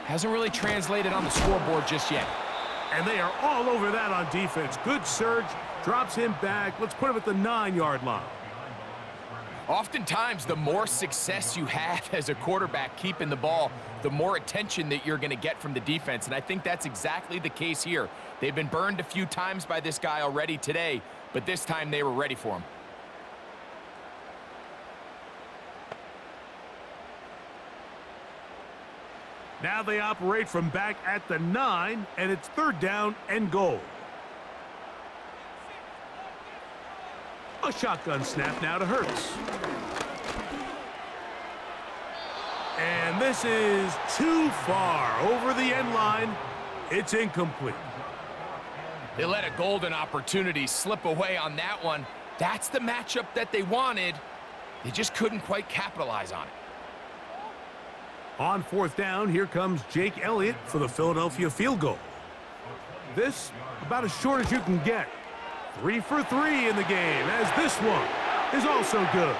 hasn't really translated on the scoreboard just yet. And they are all over that on defense. Good surge, drops him back. Let's put him at the 9-yard line. Oftentimes, the more success you have as a quarterback keeping the ball, the more attention that you're going to get from the defense. And I think that's exactly the case here. They've been burned a few times by this guy already today, but this time they were ready for him. Now they operate from back at the 9, and it's 3rd down and goal. A shotgun snap now to Hurts. And this is too far over the end line. It's incomplete. They let a golden opportunity slip away on that one. That's the matchup that they wanted. They just couldn't quite capitalize on it. On fourth down, here comes Jake Elliott for the Philadelphia field goal. This, about as short as you can get. 3 for 3 in the game, as this one is also good.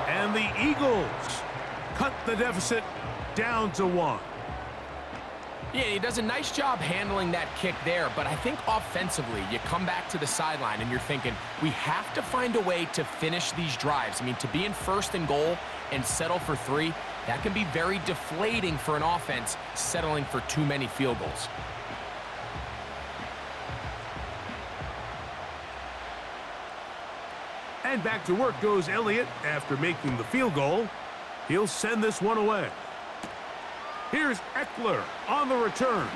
And the Eagles cut the deficit down to 1. Yeah, he does a nice job handling that kick there, but I think offensively, you come back to the sideline and you're thinking, we have to find a way to finish these drives. I mean, to be in first and goal and settle for 3, that can be very deflating for an offense settling for too many field goals. And back to work goes Elliott after making the field goal. He'll send this one away. Here's Eckler on the return.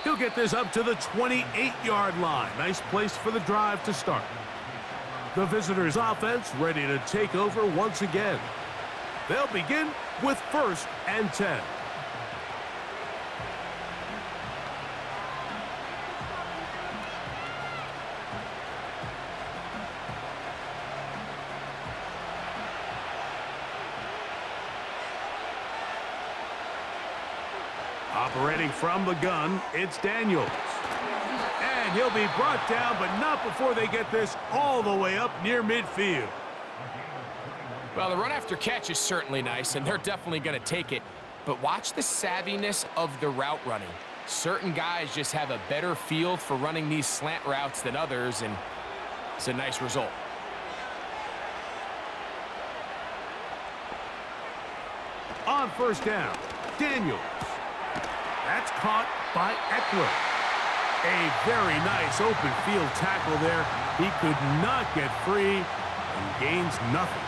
He'll get this up to the 28-yard line. Nice place for the drive to start. The visitors' offense ready to take over once again. They'll begin with 1st and 10. Operating from the gun, it's Daniels. And he'll be brought down, but not before they get this all the way up near midfield. Well, the run after catch is certainly nice, and they're definitely going to take it. But watch the savviness of the route running. Certain guys just have a better feel for running these slant routes than others, and it's a nice result. On 1st down, Daniels. That's caught by Eckler. A very nice open field tackle there. He could not get free and gains nothing.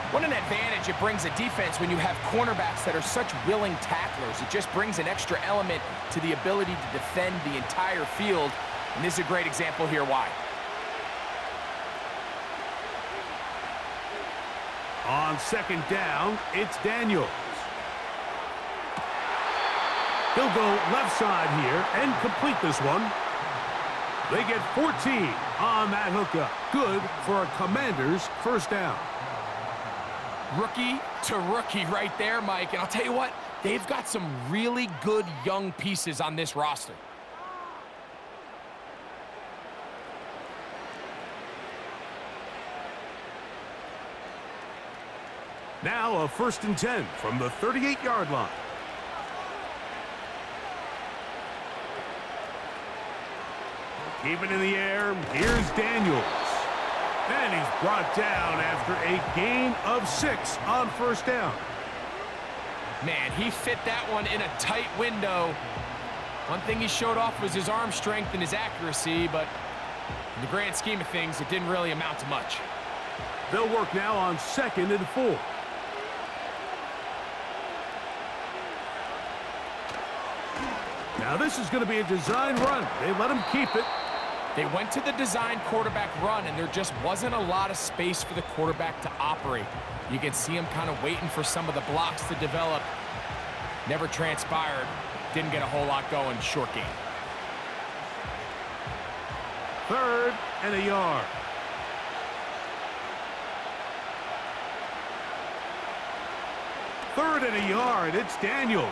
What an advantage it brings a defense when you have cornerbacks that are such willing tacklers. It just brings an extra element to the ability to defend the entire field. And this is a great example here why. On 2nd down, it's Daniels. He'll go left side here and complete this one. They get 14 on that hookup. Good for a Commander's 1st down. Rookie to rookie right there, Mike. And I'll tell you what, they've got some really good young pieces on this roster. Now a 1st and 10 from the 38-yard line. Keep it in the air. Here's Daniels. And he's brought down after a gain of 6 on 1st down. Man, he fit that one in a tight window. One thing he showed off was his arm strength and his accuracy, but in the grand scheme of things, it didn't really amount to much. They'll work now on 2nd and 4. Now this is going to be a design run. They let him keep it. They went to the design quarterback run, and there just wasn't a lot of space for the quarterback to operate. You can see him kind of waiting for some of the blocks to develop. Never transpired. Didn't get a whole lot going. Short game. 3rd and a yard. Third and a yard. It's Daniels.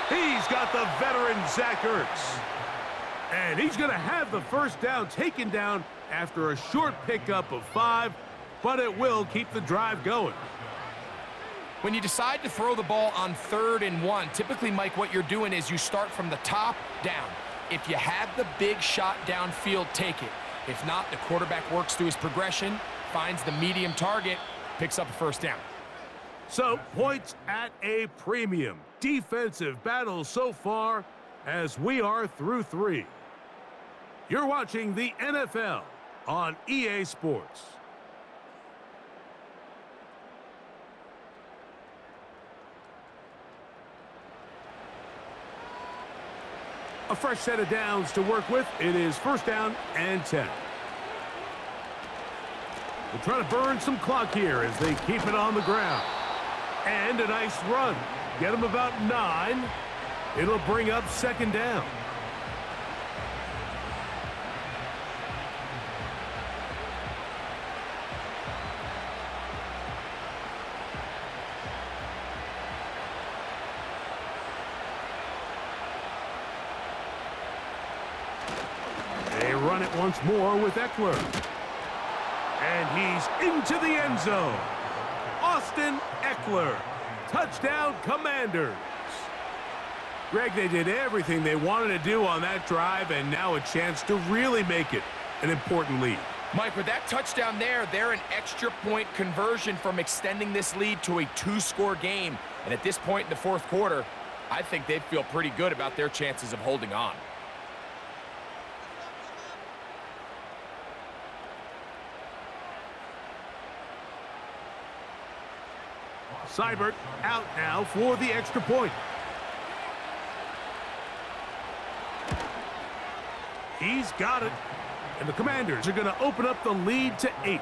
He's got the veteran Zach Ertz. And he's going to have the 1st down taken down after a short pickup of 5, but it will keep the drive going. When you decide to throw the ball on 3rd and 1, typically, Mike, what you're doing is you start from the top down. If you have the big shot downfield, take it. If not, the quarterback works through his progression, finds the medium target, picks up a 1st down. So, points at a premium. Defensive battle so far as we are through 3. You're watching the NFL on EA Sports. A fresh set of downs to work with. It is 1st down and 10. They're trying to burn some clock here as they keep it on the ground. And a nice run. Get them about 9. It'll bring up second down. They run it once more with Eckler. And he's into the end zone. Austin Eckler. Touchdown, Commanders. Greg, they did everything they wanted to do on that drive, and now a chance to really make it an important lead. Mike, with that touchdown there, they're an extra point conversion from extending this lead to a 2-score game. And at this point in the fourth quarter, I think they'd feel pretty good about their chances of holding on. Seibert out now for the extra point. He's got it. And the Commanders are going to open up the lead to 8.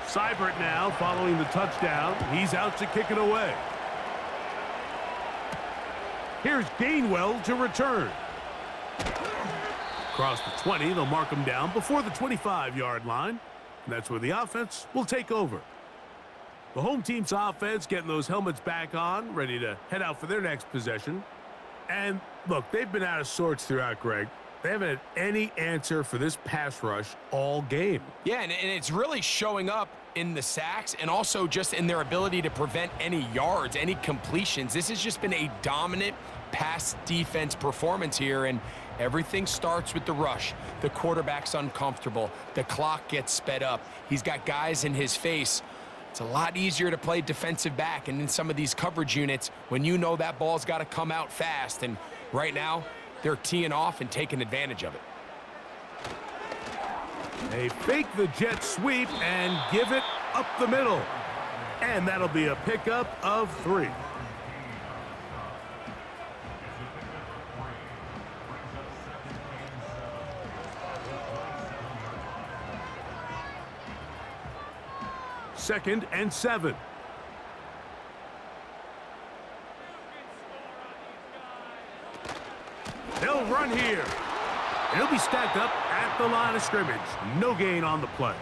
Seibert now following the touchdown. He's out to kick it away. Here's Gainwell to return. Across the 20, they'll mark him down before the 25-yard line. And that's where the offense will take over. The home team's offense getting those helmets back on, ready to head out for their next possession. And look, they've been out of sorts throughout, Greg. They haven't had any answer for this pass rush all game. Yeah, and it's really showing up in the sacks and also just in their ability to prevent any yards, any completions. This has just been a dominant pass defense performance here, and everything starts with the rush. The quarterback's uncomfortable. The clock gets sped up. He's got guys in his face. It's a lot easier to play defensive back and in some of these coverage units when you know that ball's got to come out fast. And right now, they're teeing off and taking advantage of it. They fake the jet sweep and give it up the middle. And that'll be a pickup of 3. Second and 7. They'll run here. He'll be stacked up at the line of scrimmage. No gain on the play.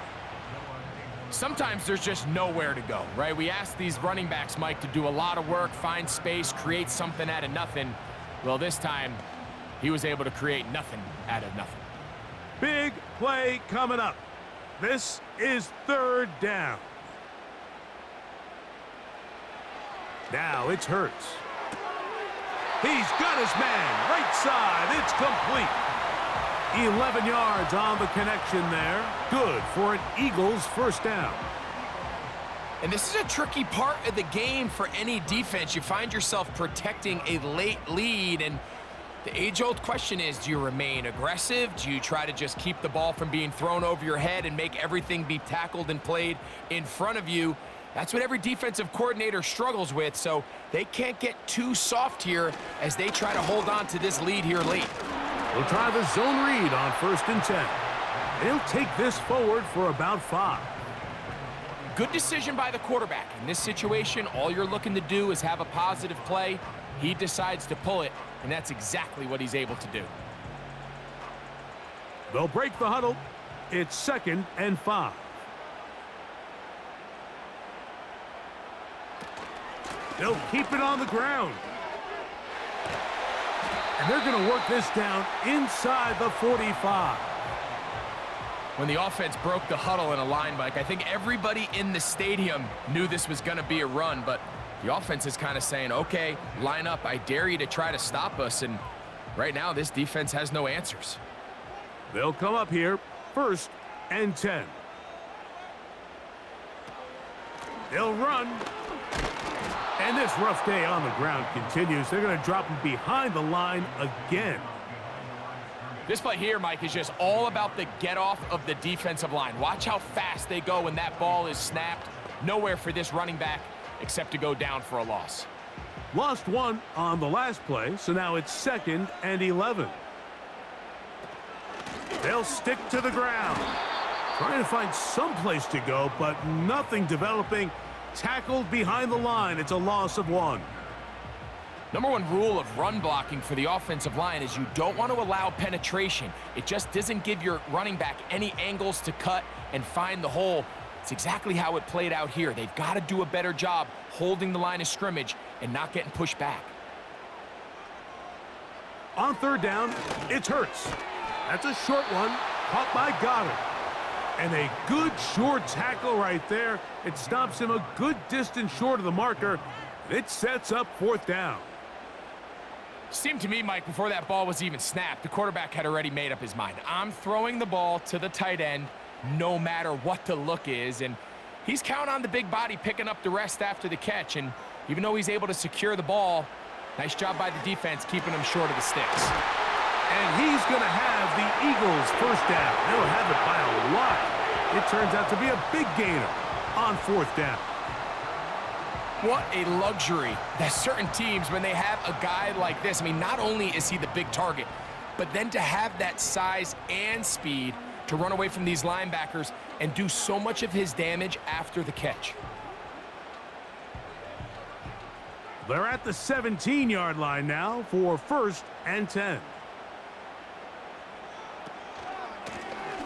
Sometimes there's just nowhere to go, right? We ask these running backs, Mike, to do a lot of work, find space, create something out of nothing. Well, this time, he was able to create nothing out of nothing. Big play coming up. This is 3rd down. Now it's Hurts. He's got his man, right side, it's complete. 11 yards on the connection there. Good for an Eagles first down. And this is a tricky part of the game for any defense. You find yourself protecting a late lead, and the age-old question is, do you remain aggressive? Do you try to just keep the ball from being thrown over your head and make everything be tackled and played in front of you? That's what every defensive coordinator struggles with, so they can't get too soft here as they try to hold on to this lead here late. We'll try the zone read on 1st and 10. They'll take this forward for about 5. Good decision by the quarterback. In this situation, all you're looking to do is have a positive play. He decides to pull it, and that's exactly what he's able to do. They'll break the huddle. It's 2nd and 5. They'll keep it on the ground. And they're going to work this down inside the 45. When the offense broke the huddle in a line, Mike, I think everybody in the stadium knew this was going to be a run, but the offense is kind of saying, okay, line up. I dare you to try to stop us. And right now, this defense has no answers. They'll come up here, 1st and 10. They'll run. And this rough day on the ground continues. They're going to drop him behind the line again. This play here, Mike, is just all about the get-off of the defensive line. Watch how fast they go when that ball is snapped. Nowhere for this running back except to go down for a loss. Lost one on the last play, so now it's 2nd and 11. They'll stick to the ground. Trying to find some place to go, but nothing developing. Tackled behind the line. It's a loss of 1. Number one rule of run blocking for the offensive line is you don't want to allow penetration. It just doesn't give your running back any angles to cut and find the hole. It's exactly how it played out here. They've got to do a better job holding the line of scrimmage and not getting pushed back. On 3rd down, it's Hurts. That's a short one, caught by Goddard. And a good short tackle right there. It stops him a good distance short of the marker. It sets up 4th down. Seemed to me, Mike, before that ball was even snapped, the quarterback had already made up his mind. I'm throwing the ball to the tight end no matter what the look is, and he's counting on the big body picking up the rest after the catch, and even though he's able to secure the ball, nice job by the defense keeping him short of the sticks. And he's going to have the Eagles 1st down. They'll have it by a lot. It turns out to be a big gainer on 4th down. What a luxury that certain teams, when they have a guy like this, I mean, not only is he the big target, but then to have that size and speed to run away from these linebackers and do so much of his damage after the catch. They're at the 17-yard line now for 1st and 10.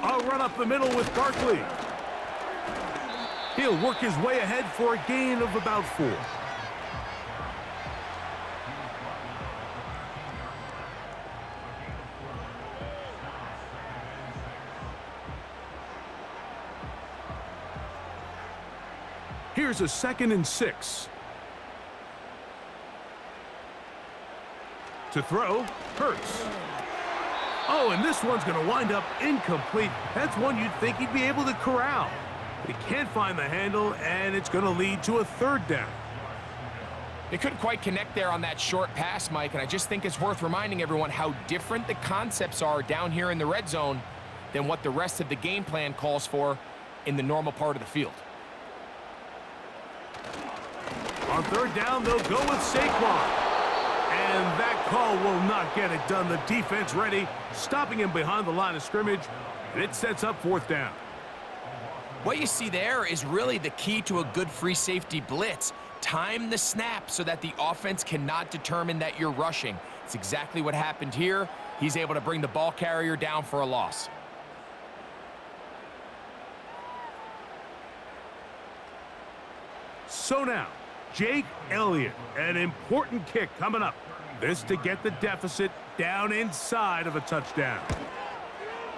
A run up the middle with Barkley. He'll work his way ahead for a gain of about 4. Here's a 2nd and 6. To throw, Hurts. Oh, and this one's going to wind up incomplete. That's one you'd think he'd be able to corral. But he can't find the handle, and it's going to lead to a 3rd down. They couldn't quite connect there on that short pass, Mike, and I just think it's worth reminding everyone how different the concepts are down here in the red zone than what the rest of the game plan calls for in the normal part of the field. On 3rd down, they'll go with Saquon. And that call will not get it done. The defense ready, stopping him behind the line of scrimmage. And it sets up 4th down. What you see there is really the key to a good free safety blitz. Time the snap so that the offense cannot determine that you're rushing. It's exactly what happened here. He's able to bring the ball carrier down for a loss. So now, Jake Elliott, an important kick coming up. This to get the deficit down inside of a touchdown.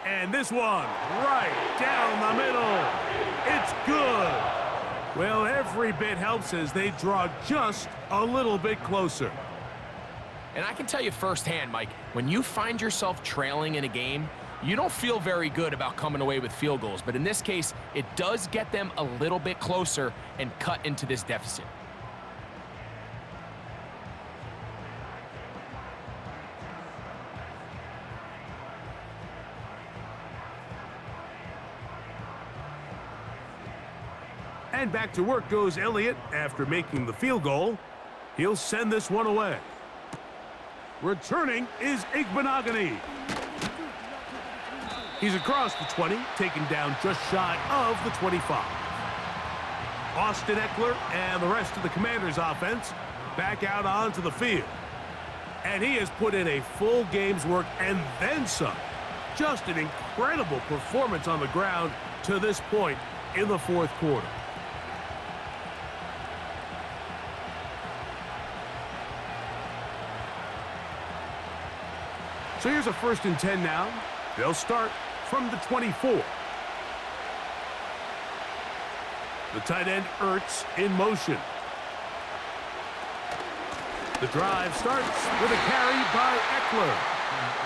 And this one, right down the middle. It's good. Well, every bit helps as they draw just a little bit closer. And I can tell you firsthand, Mike, when you find yourself trailing in a game, you don't feel very good about coming away with field goals. But in this case, it does get them a little bit closer and cut into this deficit. And back to work goes Elliott after making the field goal. He'll send this one away. Returning is Igbenogany. He's across the 20, taken down just shy of the 25. Austin Eckler and the rest of the Commanders' offense back out onto the field. And he has put in a full game's work and then some. Just an incredible performance on the ground to this point in the 4th quarter. So here's a 1st and 10 now. They'll start from the 24. The tight end Ertz in motion. The drive starts with a carry by Eckler.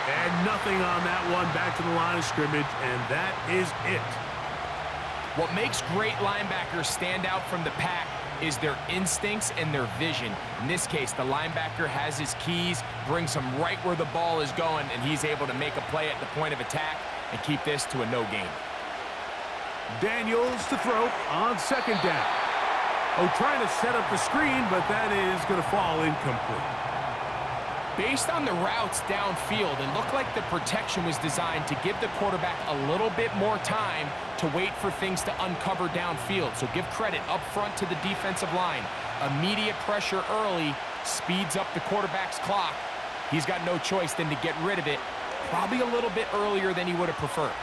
And nothing on that one, back to the line of scrimmage, and that is it. What makes great linebackers stand out from the pack is their instincts and their vision. In this case, the linebacker has his keys, brings him right where the ball is going, and he's able to make a play at the point of attack and keep this to a no gain. Daniels to throw on second down. Oh, trying to set up the screen, but that is going to fall incomplete. Based on the routes downfield, it looked like the protection was designed to give the quarterback a little bit more time to wait for things to uncover downfield. So give credit up front to the defensive line. Immediate pressure early speeds up the quarterback's clock. He's got no choice than to get rid of it, probably a little bit earlier than he would have preferred.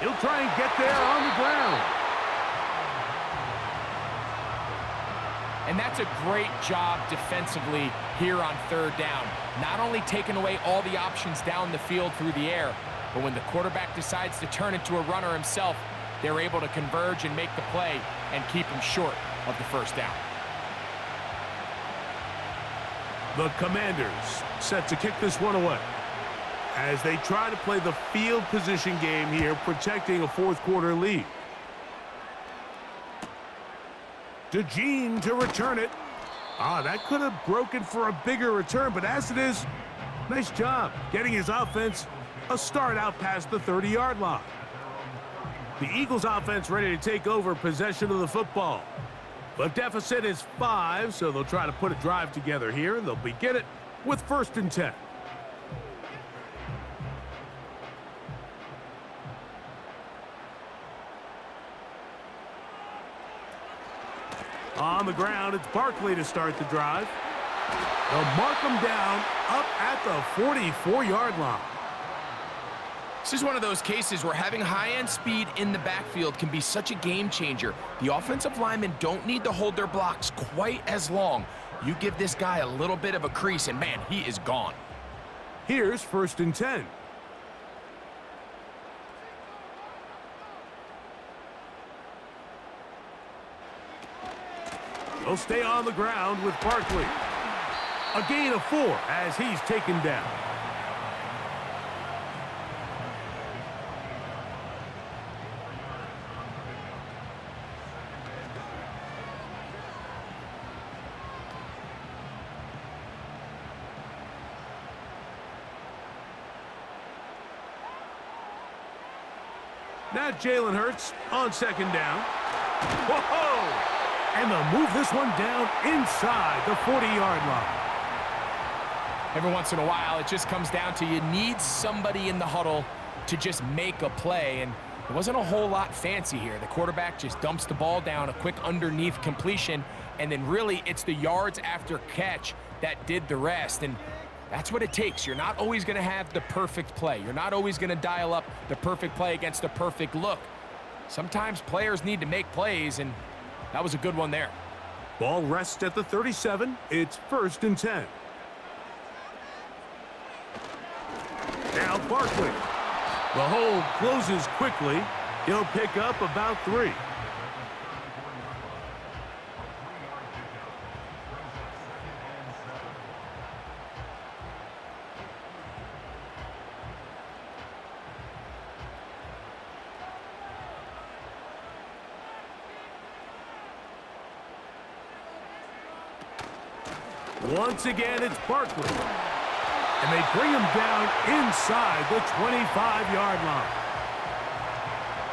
He'll try and get there on the ground. And that's a great job defensively here on third down. Not only taking away all the options down the field through the air, but when the quarterback decides to turn into a runner himself, they're able to converge and make the play and keep him short of the first down. The Commanders set to kick this one away as they try to play the field position game here, protecting a fourth quarter lead. DeJean to return it. That could have broken for a bigger return, but as it is, nice job getting his offense a start out past the 30-yard line. The Eagles offense ready to take over possession of the football. The deficit is 5, so they'll try to put a drive together here. They'll begin it with 1st and 10. On the ground, it's Barkley to start the drive. They'll mark him down up at the 44-yard line. This is one of those cases where having high-end speed in the backfield can be such a game changer. The offensive linemen don't need to hold their blocks quite as long. You give this guy a little bit of a crease, and man, he is gone. Here's 1st and 10. They'll stay on the ground with Barkley. A gain of 4 as he's taken down. Now Jalen Hurts on 2nd down. Whoa! And they'll move this one down inside the 40-yard line. Every once in a while, it just comes down to you need somebody in the huddle to just make a play, and it wasn't a whole lot fancy here. The quarterback just dumps the ball down, a quick underneath completion, and then really it's the yards after catch that did the rest, and that's what it takes. You're not always going to have the perfect play. You're not always going to dial up the perfect play against the perfect look. Sometimes players need to make plays, and that was a good one there. Ball rests at the 37. It's 1st and 10. Now Barkley. The hold closes quickly. He'll pick up about 3. Once again, it's Barkley. And they bring him down inside the 25-yard line.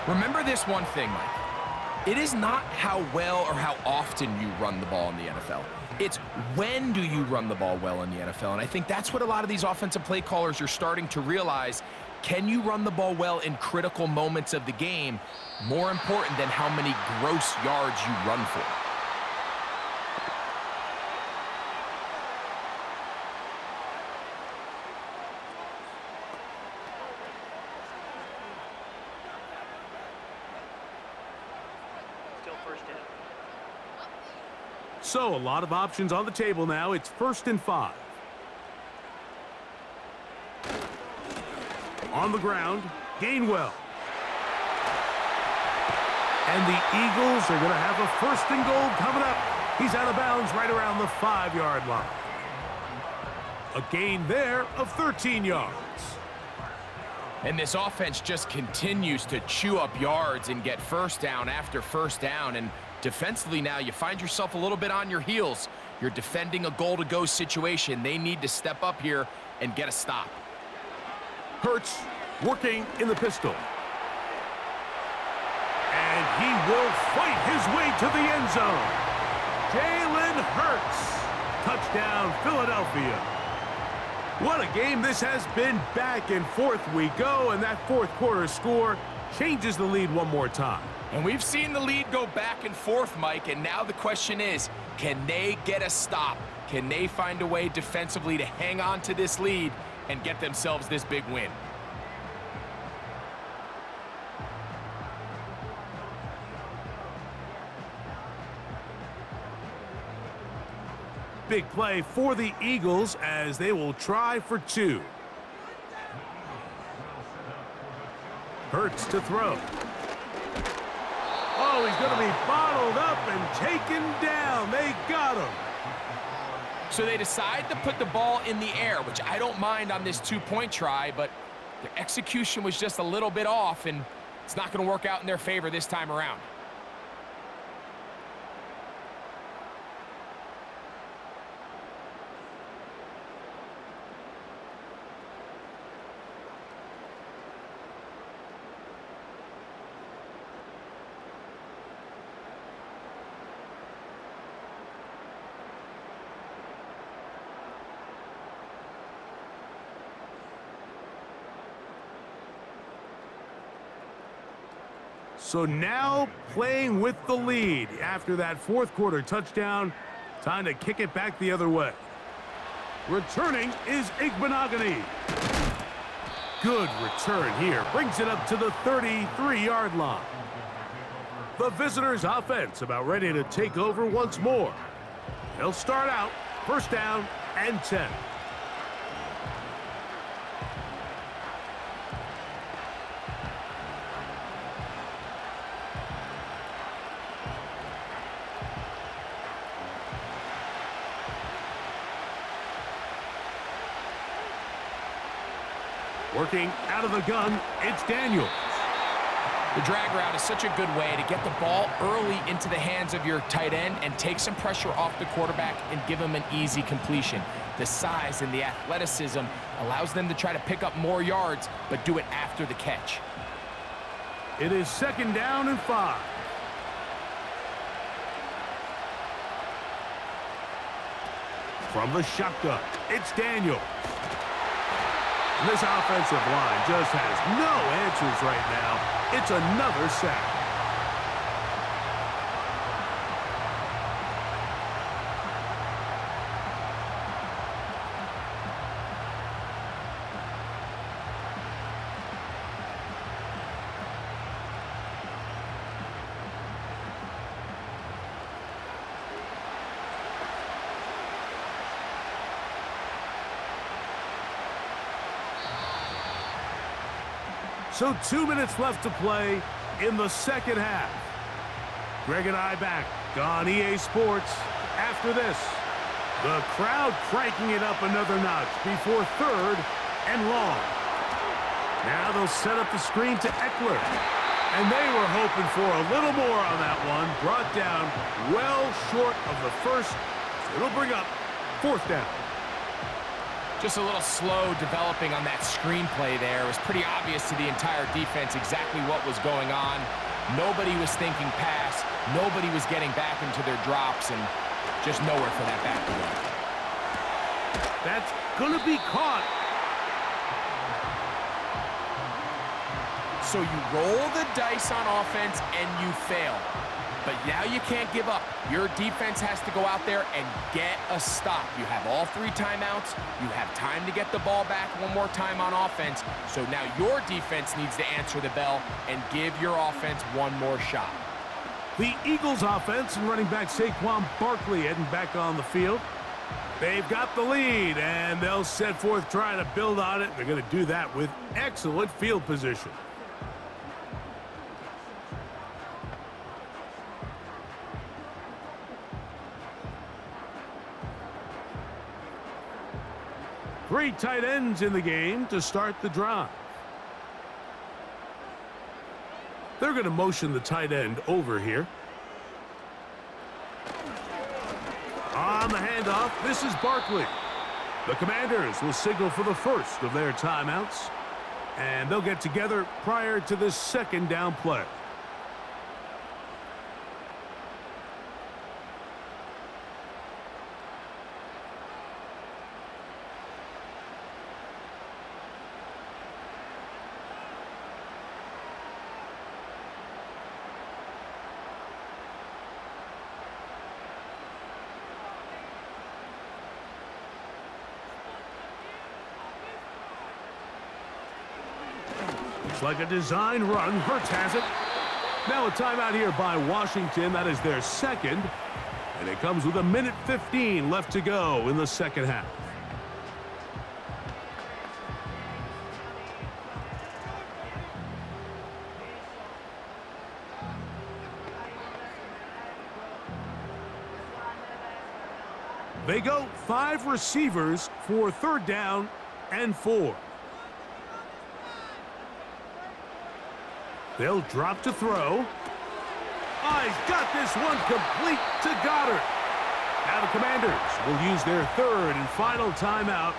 Remember this one thing, Mike. It is not how well or how often you run the ball in the NFL. It's when do you run the ball well in the NFL. And I think that's what a lot of these offensive play callers are starting to realize. Can you run the ball well in critical moments of the game? More important than how many gross yards you run for. So a lot of options on the table now. It's 1st and 5. On the ground, Gainwell. And the Eagles are going to have a 1st and goal coming up. He's out of bounds right around the 5-yard line. A gain there of 13 yards. And this offense just continues to chew up yards and get 1st down after 1st down. And Defensively now, you find yourself a little bit on your heels. You're defending a goal-to-go situation. They need to step up here and get a stop. Hurts working in the pistol. And he will fight his way to the end zone. Jalen Hurts. Touchdown, Philadelphia. What a game this has been. Back and forth we go, and that fourth quarter score changes the lead one more time. And we've seen the lead go back and forth, Mike, and now the question is, can they get a stop? Can they find a way defensively to hang on to this lead and get themselves this big win? Big play for the Eagles as they will try for two. Hurts to throw. Oh, he's going to be bottled up and taken down. They got him. So they decide to put the ball in the air, which I don't mind on this two-point try, but the execution was just a little bit off, and it's not going to work out in their favor this time around. So now playing with the lead after that fourth quarter touchdown. Time to kick it back the other way. Returning is Igbenogany. Good return here. Brings it up to the 33-yard line. The visitors' offense about ready to take over once more. They'll start out first down and 10. Working out of the gun, it's Daniels. The drag route is such a good way to get the ball early into the hands of your tight end and take some pressure off the quarterback and give him an easy completion. The size and the athleticism allows them to try to pick up more yards, but do it after the catch. It is second down and 5. From the shotgun, it's Daniels. This offensive line just has no answers right now. It's another sack. So 2 minutes left to play in the second half. Greg and I back on EA Sports after this. The crowd cranking it up another notch before third and long. Now they'll set up the screen to Eckler. And they were hoping for a little more on that one. Brought down well short of the first. So it'll bring up fourth down. Just a little slow developing on that screenplay there. It was pretty obvious to the entire defense exactly what was going on. Nobody was thinking pass. Nobody was getting back into their drops, and just nowhere for that back to go. That's going to be caught. So you roll the dice on offense and you fail. But now you can't give up. Your defense has to go out there and get a stop. You have all 3 timeouts. You have time to get the ball back one more time on offense. So now your defense needs to answer the bell and give your offense one more shot. The Eagles offense and running back Saquon Barkley heading back on the field. They've got the lead, and they'll set forth trying to build on it. They're going to do that with excellent field position. Three tight ends in the game to start the drive. They're going to motion the tight end over here. on the handoff. This is Barkley. The Commanders will signal for the first of their timeouts, and they'll get together prior to this second down play. Like a design run. Hurts has it. Now a timeout here by Washington. That is their second. And it comes with 1:15 left to go in the second half. They go 5 receivers for 3rd down and 4. They'll drop to throw. Oh, he's got this one complete to Goddard. Now the Commanders will use their 3rd and final timeout.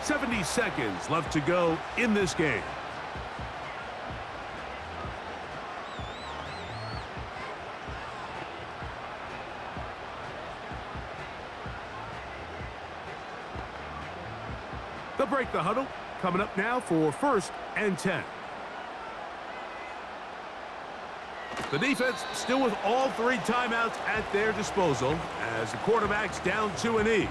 70 seconds left to go in this game. They'll break the huddle. Coming up now for 1st and 10. The defense still with all 3 timeouts at their disposal as the quarterback's down to a knee.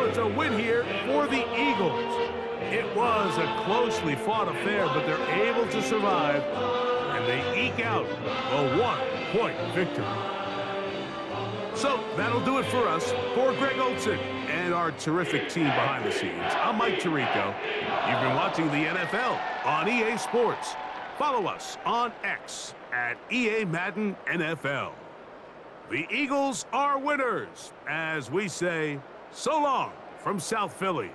It's a win here for the Eagles. It was a closely fought affair, but they're able to survive, and they eke out a 1-point victory. So that'll do it for us. For Greg Olson and our terrific team behind the scenes, I'm Mike Tirico. You've been watching the NFL on EA Sports. Follow us on X at EA Madden NFL. The Eagles are winners, as we say, so long from South Philly.